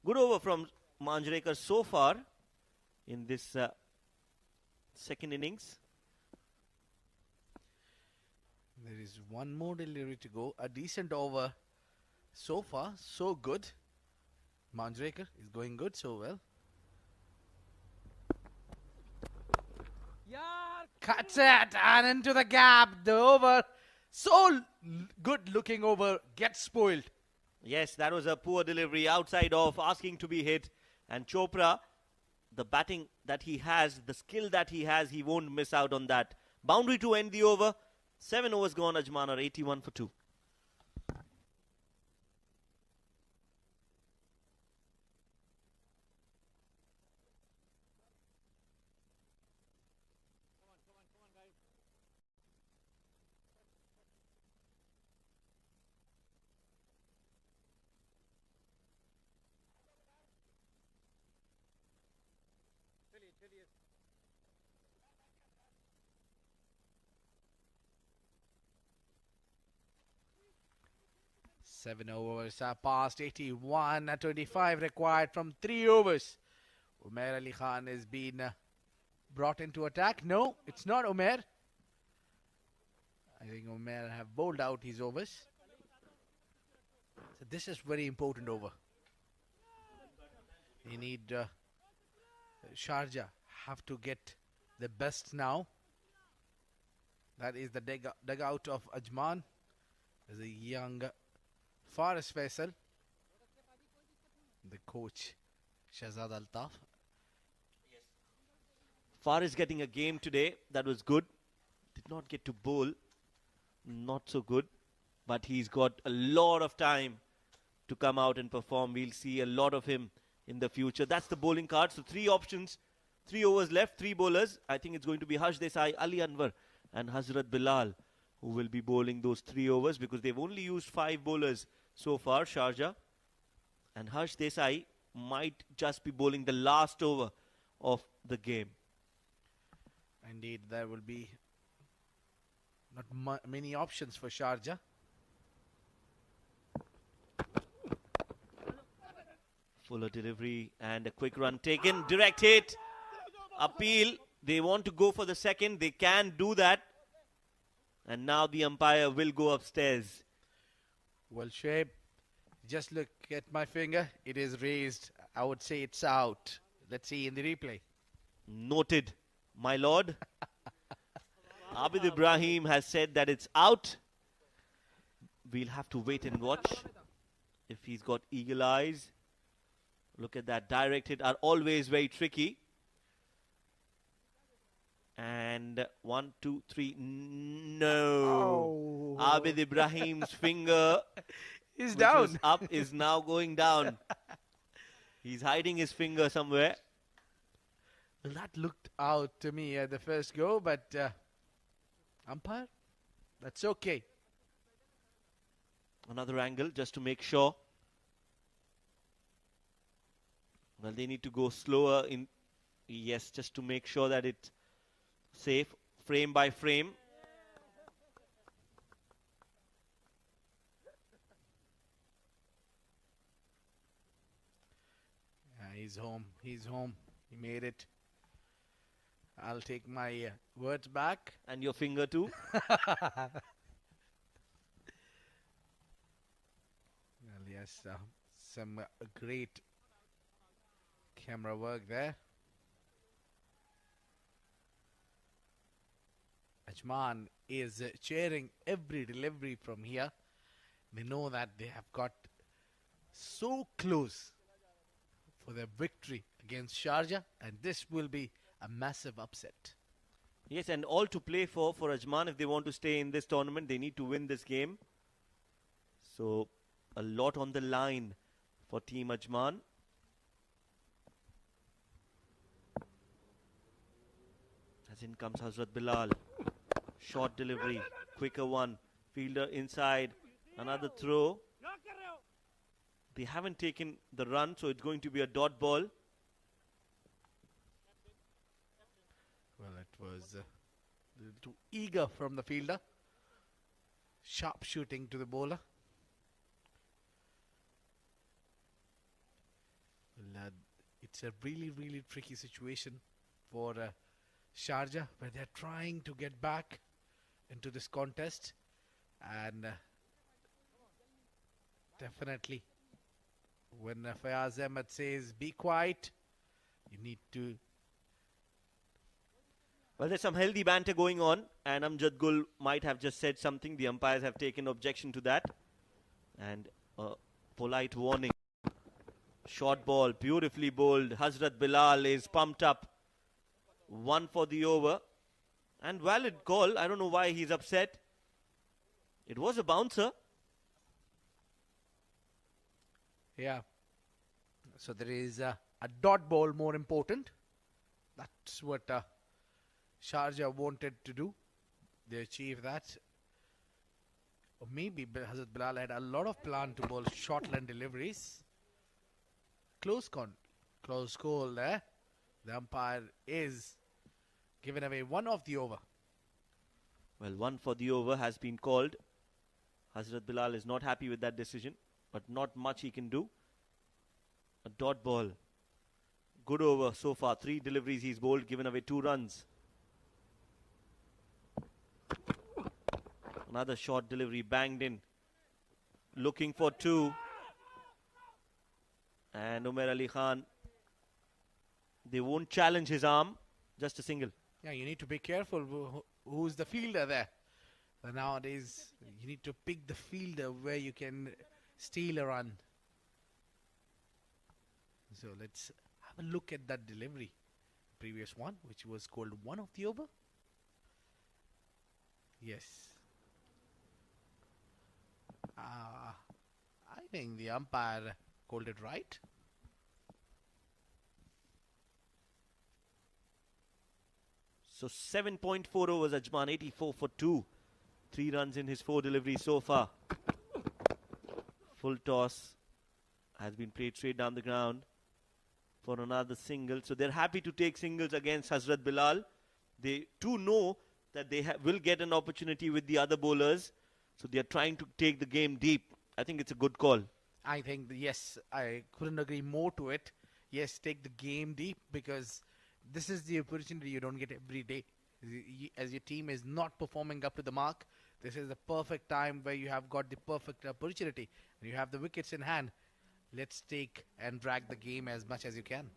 Good over from Manjrekar so far in this second innings. There is one more delivery to go. A decent over so far. So good. Manjrekar is going good so well. Cuts it and into the gap. The over. So good looking over. Gets spoiled. Yes, that was a poor delivery outside off, asking to be hit. And Chopra, the batting that he has, the skill that he has, he won't miss out on that. Boundary to end the over. 7 overs gone, Ajman are 81 for 2. Seven overs are past 81. 25 required from 3 overs. Umair Ali Khan has been brought into attack. No, it's not Umair. I think Umair have bowled out his overs. So this is very important over. You need Sharjah have to get the best now. That is the dugout of Ajman. There's a young Faris Faisal, the coach Shahzad Altaf. Faris getting a game today. That was good. Did not get to bowl. Not so good. But he's got a lot of time to come out and perform. We'll see a lot of him in the future. That's the bowling card. So 3 options. 3 overs left. 3 bowlers. I think it's going to be Harsh Desai, Ali Anwar and Hazrat Bilal who will be bowling those 3 overs, because they've only used 5 bowlers so far, Sharjah. And Harsh Desai might just be bowling the last over of the game. Indeed, there will be not many options for Sharjah. Fuller delivery and a quick run taken. Direct hit. Appeal. They want to go for the second. They can do that. And now the umpire will go upstairs. Well, Shoaib, just look at my finger. It is raised. I would say it's out. Let's see in the replay. Noted, my lord. Abid Ibrahim has said that it's out. We'll have to wait and watch if he's got eagle eyes. Look at that. Direct hit are always very tricky. And 1, 2, 3. No. Oh. Abid Ibrahim's finger He's which down. was up is now going down. He's hiding his finger somewhere. Well, that looked out to me at the first go, but umpire, that's okay. Another angle just to make sure. Well, they need to go slower in. Yes, just to make sure that it's safe, frame by frame. He's home. He's home. He made it. I'll take my words back. And your finger too. Well, yes, some great camera work there. Ajman is cheering every delivery from here. They know that they have got so close for their victory against Sharjah, and this will be a massive upset. Yes, and all to play for Ajman. If they want to stay in this tournament, they need to win this game. So, a lot on the line for Team Ajman. As in comes Hazrat Bilal. Short delivery, quicker one. Fielder inside, another throw. They haven't taken the run, so it's going to be a dot ball. Well, it was a little too eager from the fielder. Sharp shooting to the bowler. Well, it's a really, really tricky situation for Sharjah, where they're trying to get back into this contest. And definitely, when Fayaz Ahmed says, be quiet, you need to. Well, there's some healthy banter going on, and Amjad Gul might have just said something. The umpires have taken objection to that. And a polite warning. Short ball, beautifully bowled. Hazrat Bilal is pumped up. 1 for the over. And valid call. I don't know why he's upset. It was a bouncer. Yeah. So there is a dot ball more important. That's what Sharjah wanted to do. They achieved that. Or maybe Hazrat Bilal had a lot of plan to bowl short-line deliveries. Close call there. The umpire is given away 1 of the over. Well, 1 for the over has been called. Hazrat Bilal is not happy with that decision, but not much he can do. A dot ball. Good over so far. 3 deliveries he's bowled, given away 2 runs. Another short delivery banged in. Looking for 2. And Umar Ali Khan, they won't challenge his arm. Just a single. Yeah, you need to be careful who's the fielder there. Nowadays, you need to pick the fielder where you can steal a run. So let's have a look at that delivery. Previous one, which was called 1 of the over. Yes. I think the umpire called it right. So 7.4 overs, Ajman 84 for 2. 3 runs in his 4 deliveries so far. Full toss has been played straight down the ground. for another single. So they're happy to take singles against Hazrat Bilal. They too know that they will get an opportunity with the other bowlers. So they're trying to take the game deep. I think it's a good call. I think, yes, I couldn't agree more to it. Yes, take the game deep, because this is the opportunity you don't get every day. As your team is not performing up to the mark, this is the perfect time where you have got the perfect opportunity. You have the wickets in hand. Let's take and drag the game as much as you can.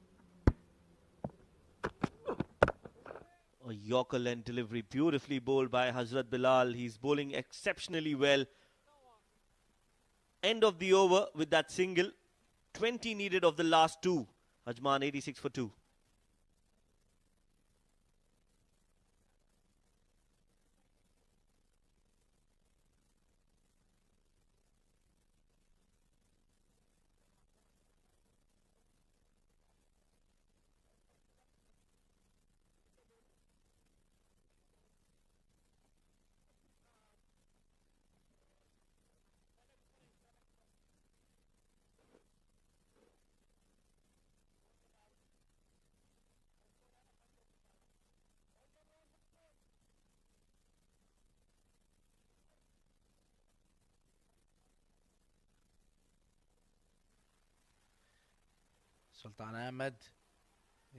A Yorker length delivery, beautifully bowled by Hazrat Bilal. He's bowling exceptionally well. End of the over with that single. 20 needed of the last two. Ajman 86 for 2. Sultan Ahmed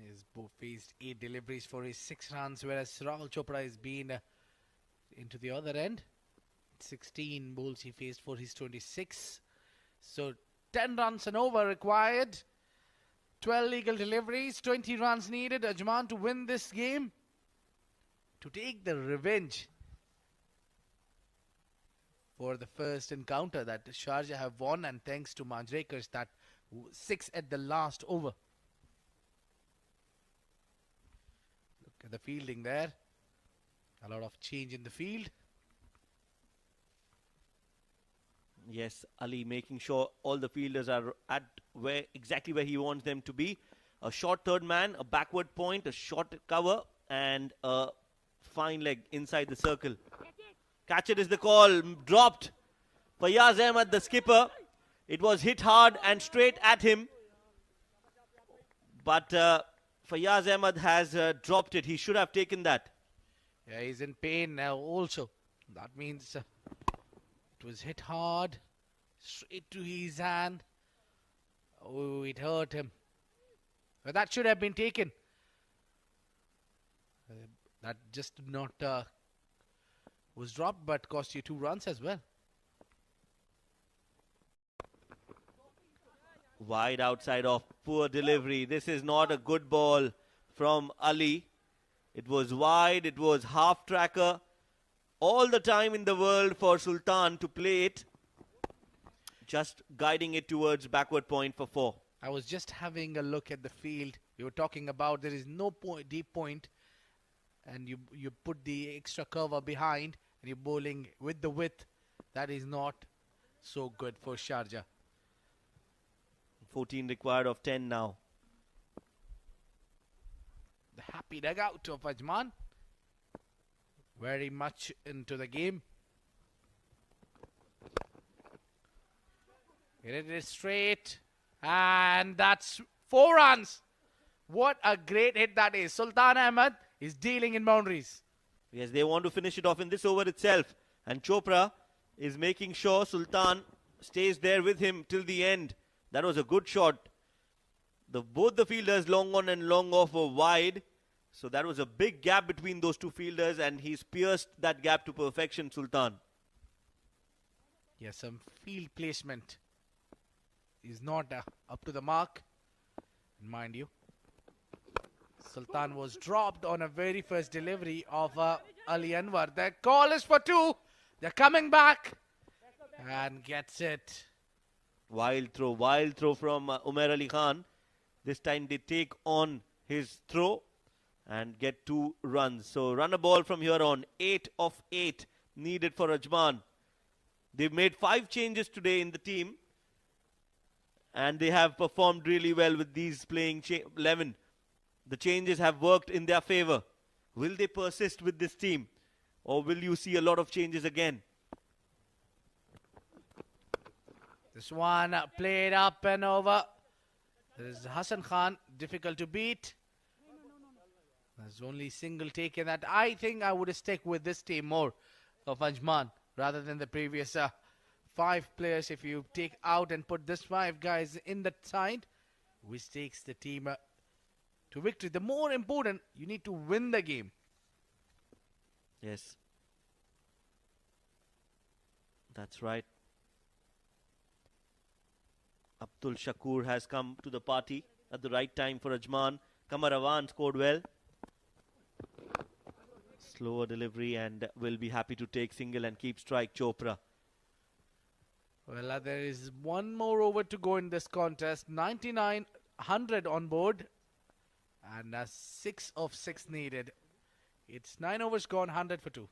has faced 8 deliveries for his 6 runs, whereas Rahul Chopra has been into the other end. 16 balls he faced for his 26. So 10 runs and over required. 12 legal deliveries, 20 runs needed. Ajman to win this game, to take the revenge for the first encounter that Sharjah have won, and thanks to Manjrekars, that 6 at the last over. Look at the fielding there. A lot of change in the field. Yes, Ali making sure all the fielders are at exactly where he wants them to be. A short third man, a backward point, a short cover, and a fine leg inside the circle. Catch it is the call. Dropped. Fayaz Ahmed, the skipper. It was hit hard and straight at him. But Fayaz Ahmed has dropped it. He should have taken that. Yeah, he's in pain now also. That means it was hit hard, straight to his hand. Oh, it hurt him. But that should have been taken. That just not was dropped, but cost you 2 runs as well. Wide outside off, poor delivery. This is not a good ball from Ali. It was wide, it was half tracker. All the time in the world for Sultan to play it. Just guiding it towards backward point for 4. I was just having a look at the field. You were talking about there is no deep point, and you put the extra cover behind, and you're bowling with the width. That is not so good for Sharjah. 14 required of 10 now. The happy dugout of Ajman. Very much into the game. It is straight. And that's 4 runs. What a great hit that is. Sultan Ahmed is dealing in boundaries. Yes, they want to finish it off in this over itself. And Chopra is making sure Sultan stays there with him till the end. That was a good shot. Both the fielders, long on and long off, were wide. So that was a big gap between those two fielders, and he's pierced that gap to perfection, Sultan. Yes, some field placement is not up to the mark. Mind you, Sultan was dropped on a very first delivery of Ali Anwar. The call is for 2. They're coming back and gets it. Wild throw from Umar Ali Khan. This time they take on his throw and get 2 runs. So run a ball from here on. 8 of 8 needed for Ajman. They've made 5 changes today in the team, and they have performed really well with these playing 11. The changes have worked in their favor. Will they persist with this team, or will you see a lot of changes again? This one played up and over. There is Hassan Khan, difficult to beat. There's only single take in that. I think I would stick with this team more of Ajman rather than the previous 5 players. If you take out and put this 5 guys in that side, which takes the team to victory. The more important, you need to win the game. Yes. That's right. Abdul Shakur has come to the party at the right time for Ajman. Kamar Awan scored well. Slower delivery and will be happy to take single and keep strike Chopra. Well, there is one more over to go in this contest. 99-100 on board. And 6 of 6 needed. It's 9 overs gone, 100 for 2.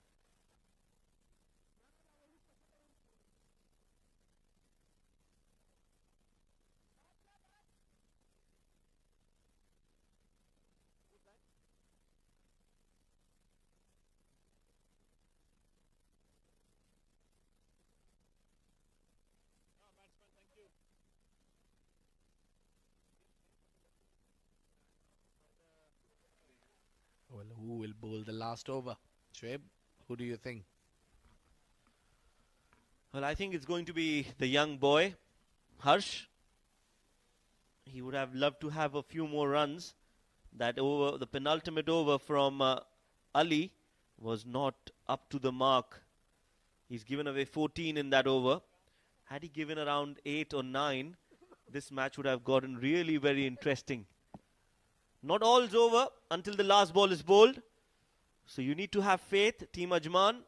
Well, who will bowl the last over? Shoaib, who do you think? Well, I think it's going to be the young boy, Harsh. He would have loved to have a few more runs. That over, the penultimate over from Ali was not up to the mark. He's given away 14 in that over. Had he given around 8 or 9, this match would have gotten really very interesting. Not all's over until the last ball is bowled. So you need to have faith, Team Ajman.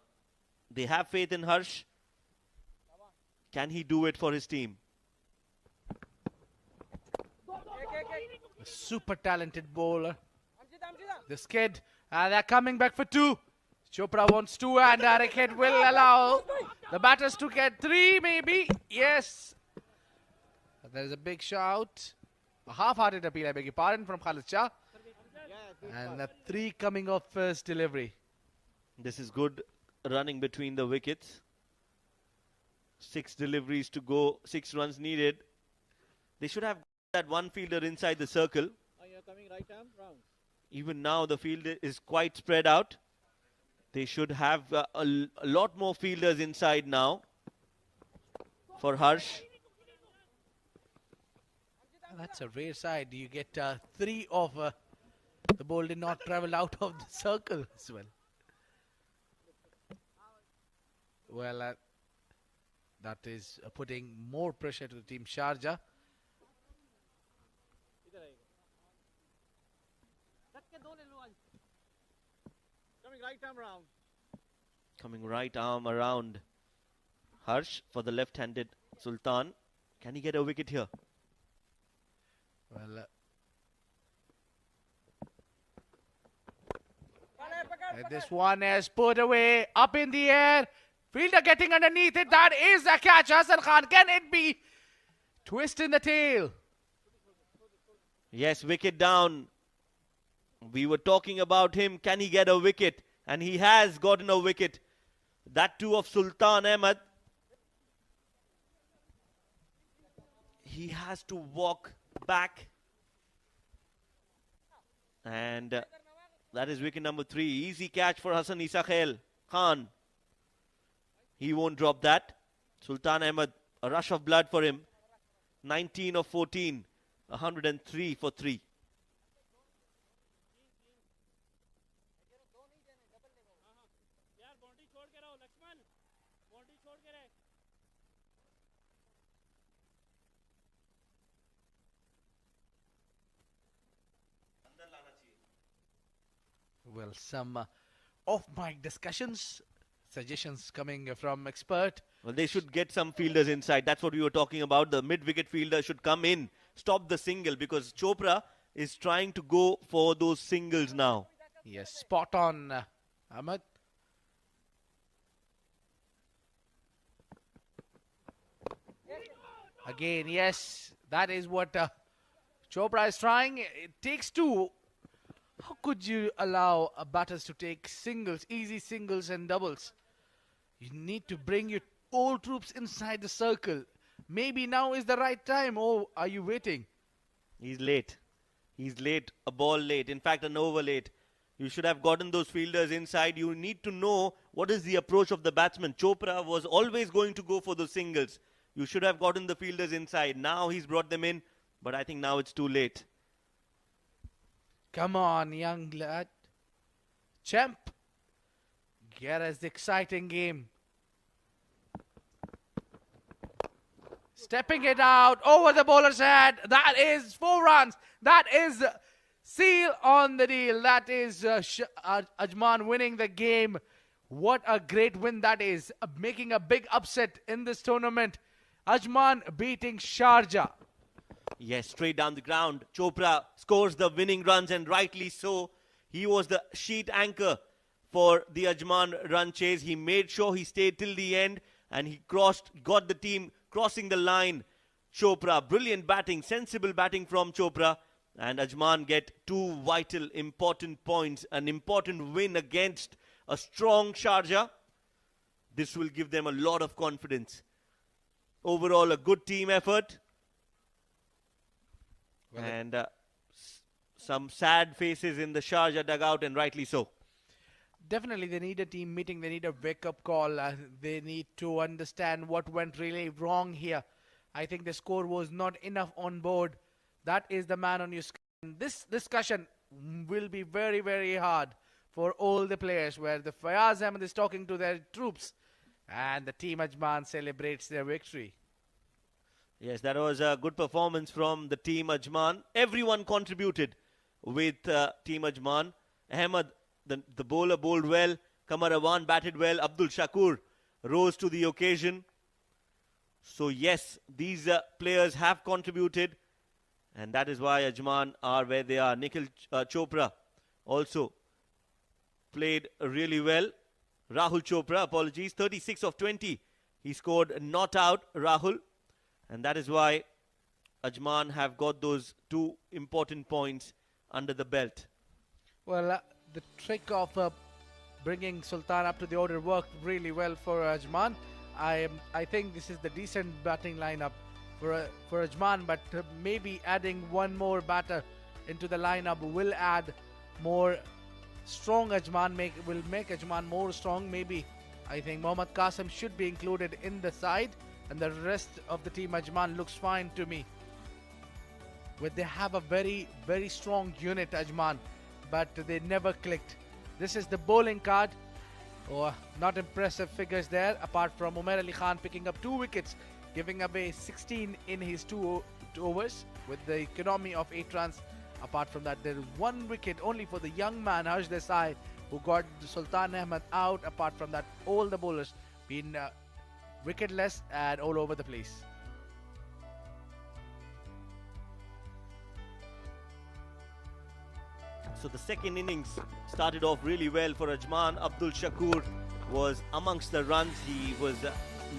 They have faith in Harsh. Can he do it for his team? A super talented bowler. This kid, they're coming back for 2. Chopra wants 2 and Racket will allow the batters to get 3 maybe. Yes. There's a big shout. A half-hearted appeal, I beg your pardon, from Khalid Shah. And 3 coming off first delivery. This is good running between the wickets. 6 deliveries to go, 6 runs needed. They should have that one fielder inside the circle. Even now the field is quite spread out. They should have a lot more fielders inside now for Harsh. That's a rare side. You get 3 of the ball did not travel out of the circle as well. Well, that is putting more pressure to the team Sharjah. Coming right arm around Harsh for the left-handed Sultan. Can he get a wicket here? Well, this one is put away, up in the air. Fielder getting underneath it. That is the catch. Hassan Khan, can it be? Twist in the tail. Yes, wicket down. We were talking about him. Can he get a wicket? And he has gotten a wicket. That too of Sultan Ahmed. He has to walk back. And that is wicket number 3. Easy catch for Hassan Isa Khan. He won't drop that. Sultan Ahmed, a rush of blood for him. 19 of 14. 103 for 3. Well, some off-mic discussions, suggestions coming from expert. Well, they should get some fielders inside. That's what we were talking about. The mid-wicket fielder should come in, stop the single, because Chopra is trying to go for those singles now. Yes, spot on, Ahmed. Again, yes, that is what Chopra is trying. It takes 2. How could you allow batters to take singles, easy singles and doubles? You need to bring your all troops inside the circle. Maybe now is the right time. Oh, are you waiting? He's late. He's late, a ball late, in fact an over late. You should have gotten those fielders inside. You need to know what is the approach of the batsman. Chopra was always going to go for the singles. You should have gotten the fielders inside. Now he's brought them in, but I think now it's too late. Come on, young lad. Champ. Get us the exciting game. Stepping it out over the bowler's head. That is 4 runs. That is seal on the deal. That is Ajman winning the game. What a great win that is. Making a big upset in this tournament. Ajman beating Sharjah. Yes, straight down the ground. Chopra scores the winning runs, and rightly so. He was the sheet anchor for the Ajman run chase. He made sure he stayed till the end, and he got the team crossing the line. Chopra, brilliant batting, sensible batting from Chopra. And Ajman get 2 vital, important points. An important win against a strong Sharjah. This will give them a lot of confidence. Overall, a good team effort. Well, and some sad faces in the Sharjah dugout, and rightly so. Definitely, they need a team meeting. They need a wake-up call. They need to understand what went really wrong here. I think the score was not enough on board. That is the man on your screen. This discussion will be very, very hard for all the players, where the Fayaz Ahmed is talking to their troops and the team Ajman celebrates their victory. Yes, that was a good performance from the team Ajman. Everyone contributed with team Ajman. Ahmed, the bowler, bowled well. Kamarawan batted well. Abdul Shakur rose to the occasion. So yes, these players have contributed, and that is why Ajman are where they are. Nikhil Chopra also played really well. Rahul Chopra, apologies, 36 of 20. He scored not out, Rahul. And that is why Ajman have got those 2 important points under the belt. Well, the trick of bringing Sultan up to the order worked really well for Ajman. I think this is the decent batting lineup for Ajman, but maybe adding one more batter into the lineup will add more strong Ajman, will make Ajman more strong. Maybe I think Mohammad Qasim should be included in the side, and the rest of the team Ajman looks fine to me. But they have a very, very strong unit, Ajman, but they never clicked. This is the bowling card. Oh, not impressive figures there, apart from Umair Ali Khan picking up 2 wickets, giving away 16 in his 2 overs with the economy of 8 runs. Apart from that, there is 1 wicket only for the young man Harsh Desai, who got Sultan Ahmed out. Apart from that, all the bowlers been wicketless and all over the place. So the second innings started off really well for Ajman. Abdul Shakur was amongst the runs. He was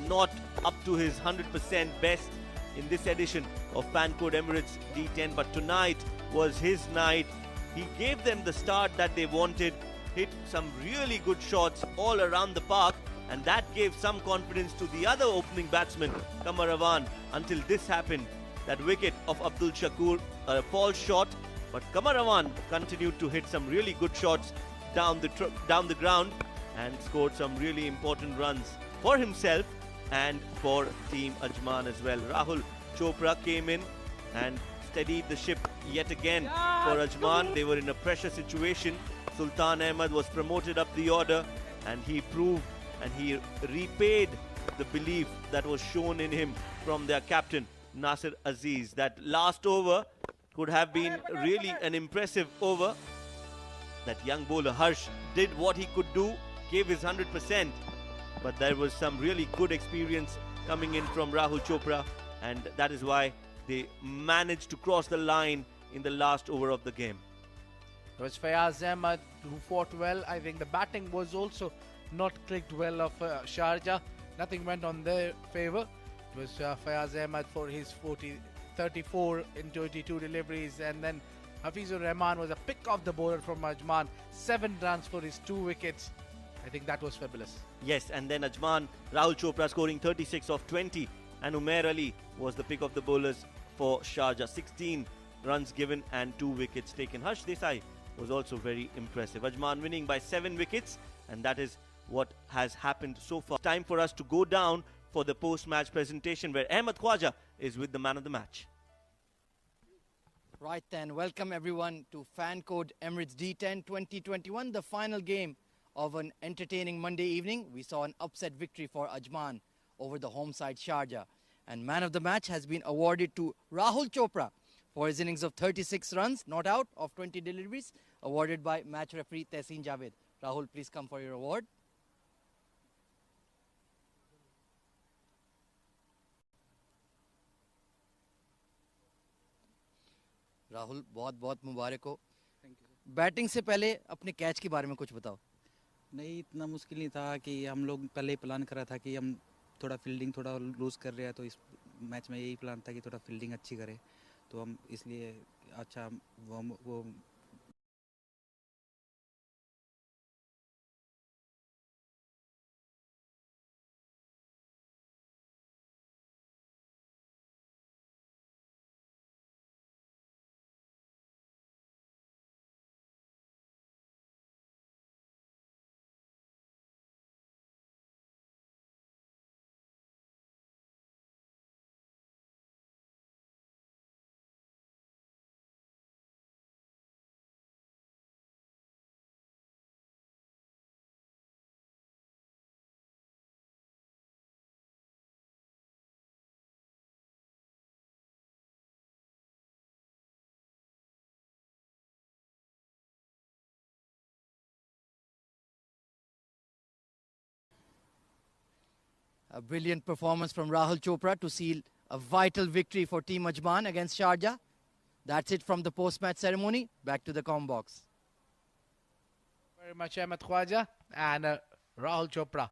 not up to his 100% best in this edition of PanCode Emirates D10, but tonight was his night. He gave them the start that they wanted, hit some really good shots all around the park, and that gave some confidence to the other opening batsman, Kamarawan, until this happened. That wicket of Abdul Shakur, a false shot, but Kamarawan continued to hit some really good shots down the ground and scored some really important runs for himself and for Team Ajman as well. Rahul Chopra came in and steadied the ship yet again for Ajman. They were in a pressure situation. Sultan Ahmed was promoted up the order, and he proved and he repaid the belief that was shown in him from their captain, Nasir Aziz. That last over could have been really an impressive over. That young bowler Harsh did what he could do, gave his 100%, but there was some really good experience coming in from Rahul Chopra, and that is why they managed to cross the line in the last over of the game. It was Fayaz Ahmed who fought well. I think the batting was also not clicked well of Sharjah. Nothing went on their favour. It was Fayaz Ahmed for his 34 in 22 deliveries, and then Hafizur Rahman was a pick of the bowler from Ajman. 7 runs for his 2 wickets. I think that was fabulous. Yes, and then Ajman, Rahul Chopra scoring 36 of 20, and Umair Ali was the pick of the bowlers for Sharjah. 16 runs given and 2 wickets taken. Harsh Desai was also very impressive. Ajman winning by 7 wickets, and that is what has happened so far. Time for us to go down for the post-match presentation where Ahmed Khwaja is with the man of the match. Right then, welcome everyone to Fan Code Emirates D10 2021, the final game of an entertaining Monday evening. We saw an upset victory for Ajman over the home side Sharjah. And man of the match has been awarded to Rahul Chopra for his innings of 36 runs, not out, of 20 deliveries, awarded by match referee Tehseen Javed. Rahul, please come for your award. Rahul बहुत बहुत मुबारक हो। Batting से पहले अपने catch के बारे में कुछ बताओ। नहीं, इतना मुश्किल नहीं था कि हम लोग पहले ही प्लान करा था कि हम थोड़ा फील्डिंग थोड़ा लूज़ कर रहे हैं, तो इस मैच में यही प्लान था कि थोड़ा फील्डिंग अच्छी करें, तो हम इसलिए अच्छा वो A brilliant performance from Rahul Chopra to seal a vital victory for Team Ajman against Sharjah. That's it from the post-match ceremony. Back to the comm box. Very much Ahmed Khwaja and Rahul Chopra.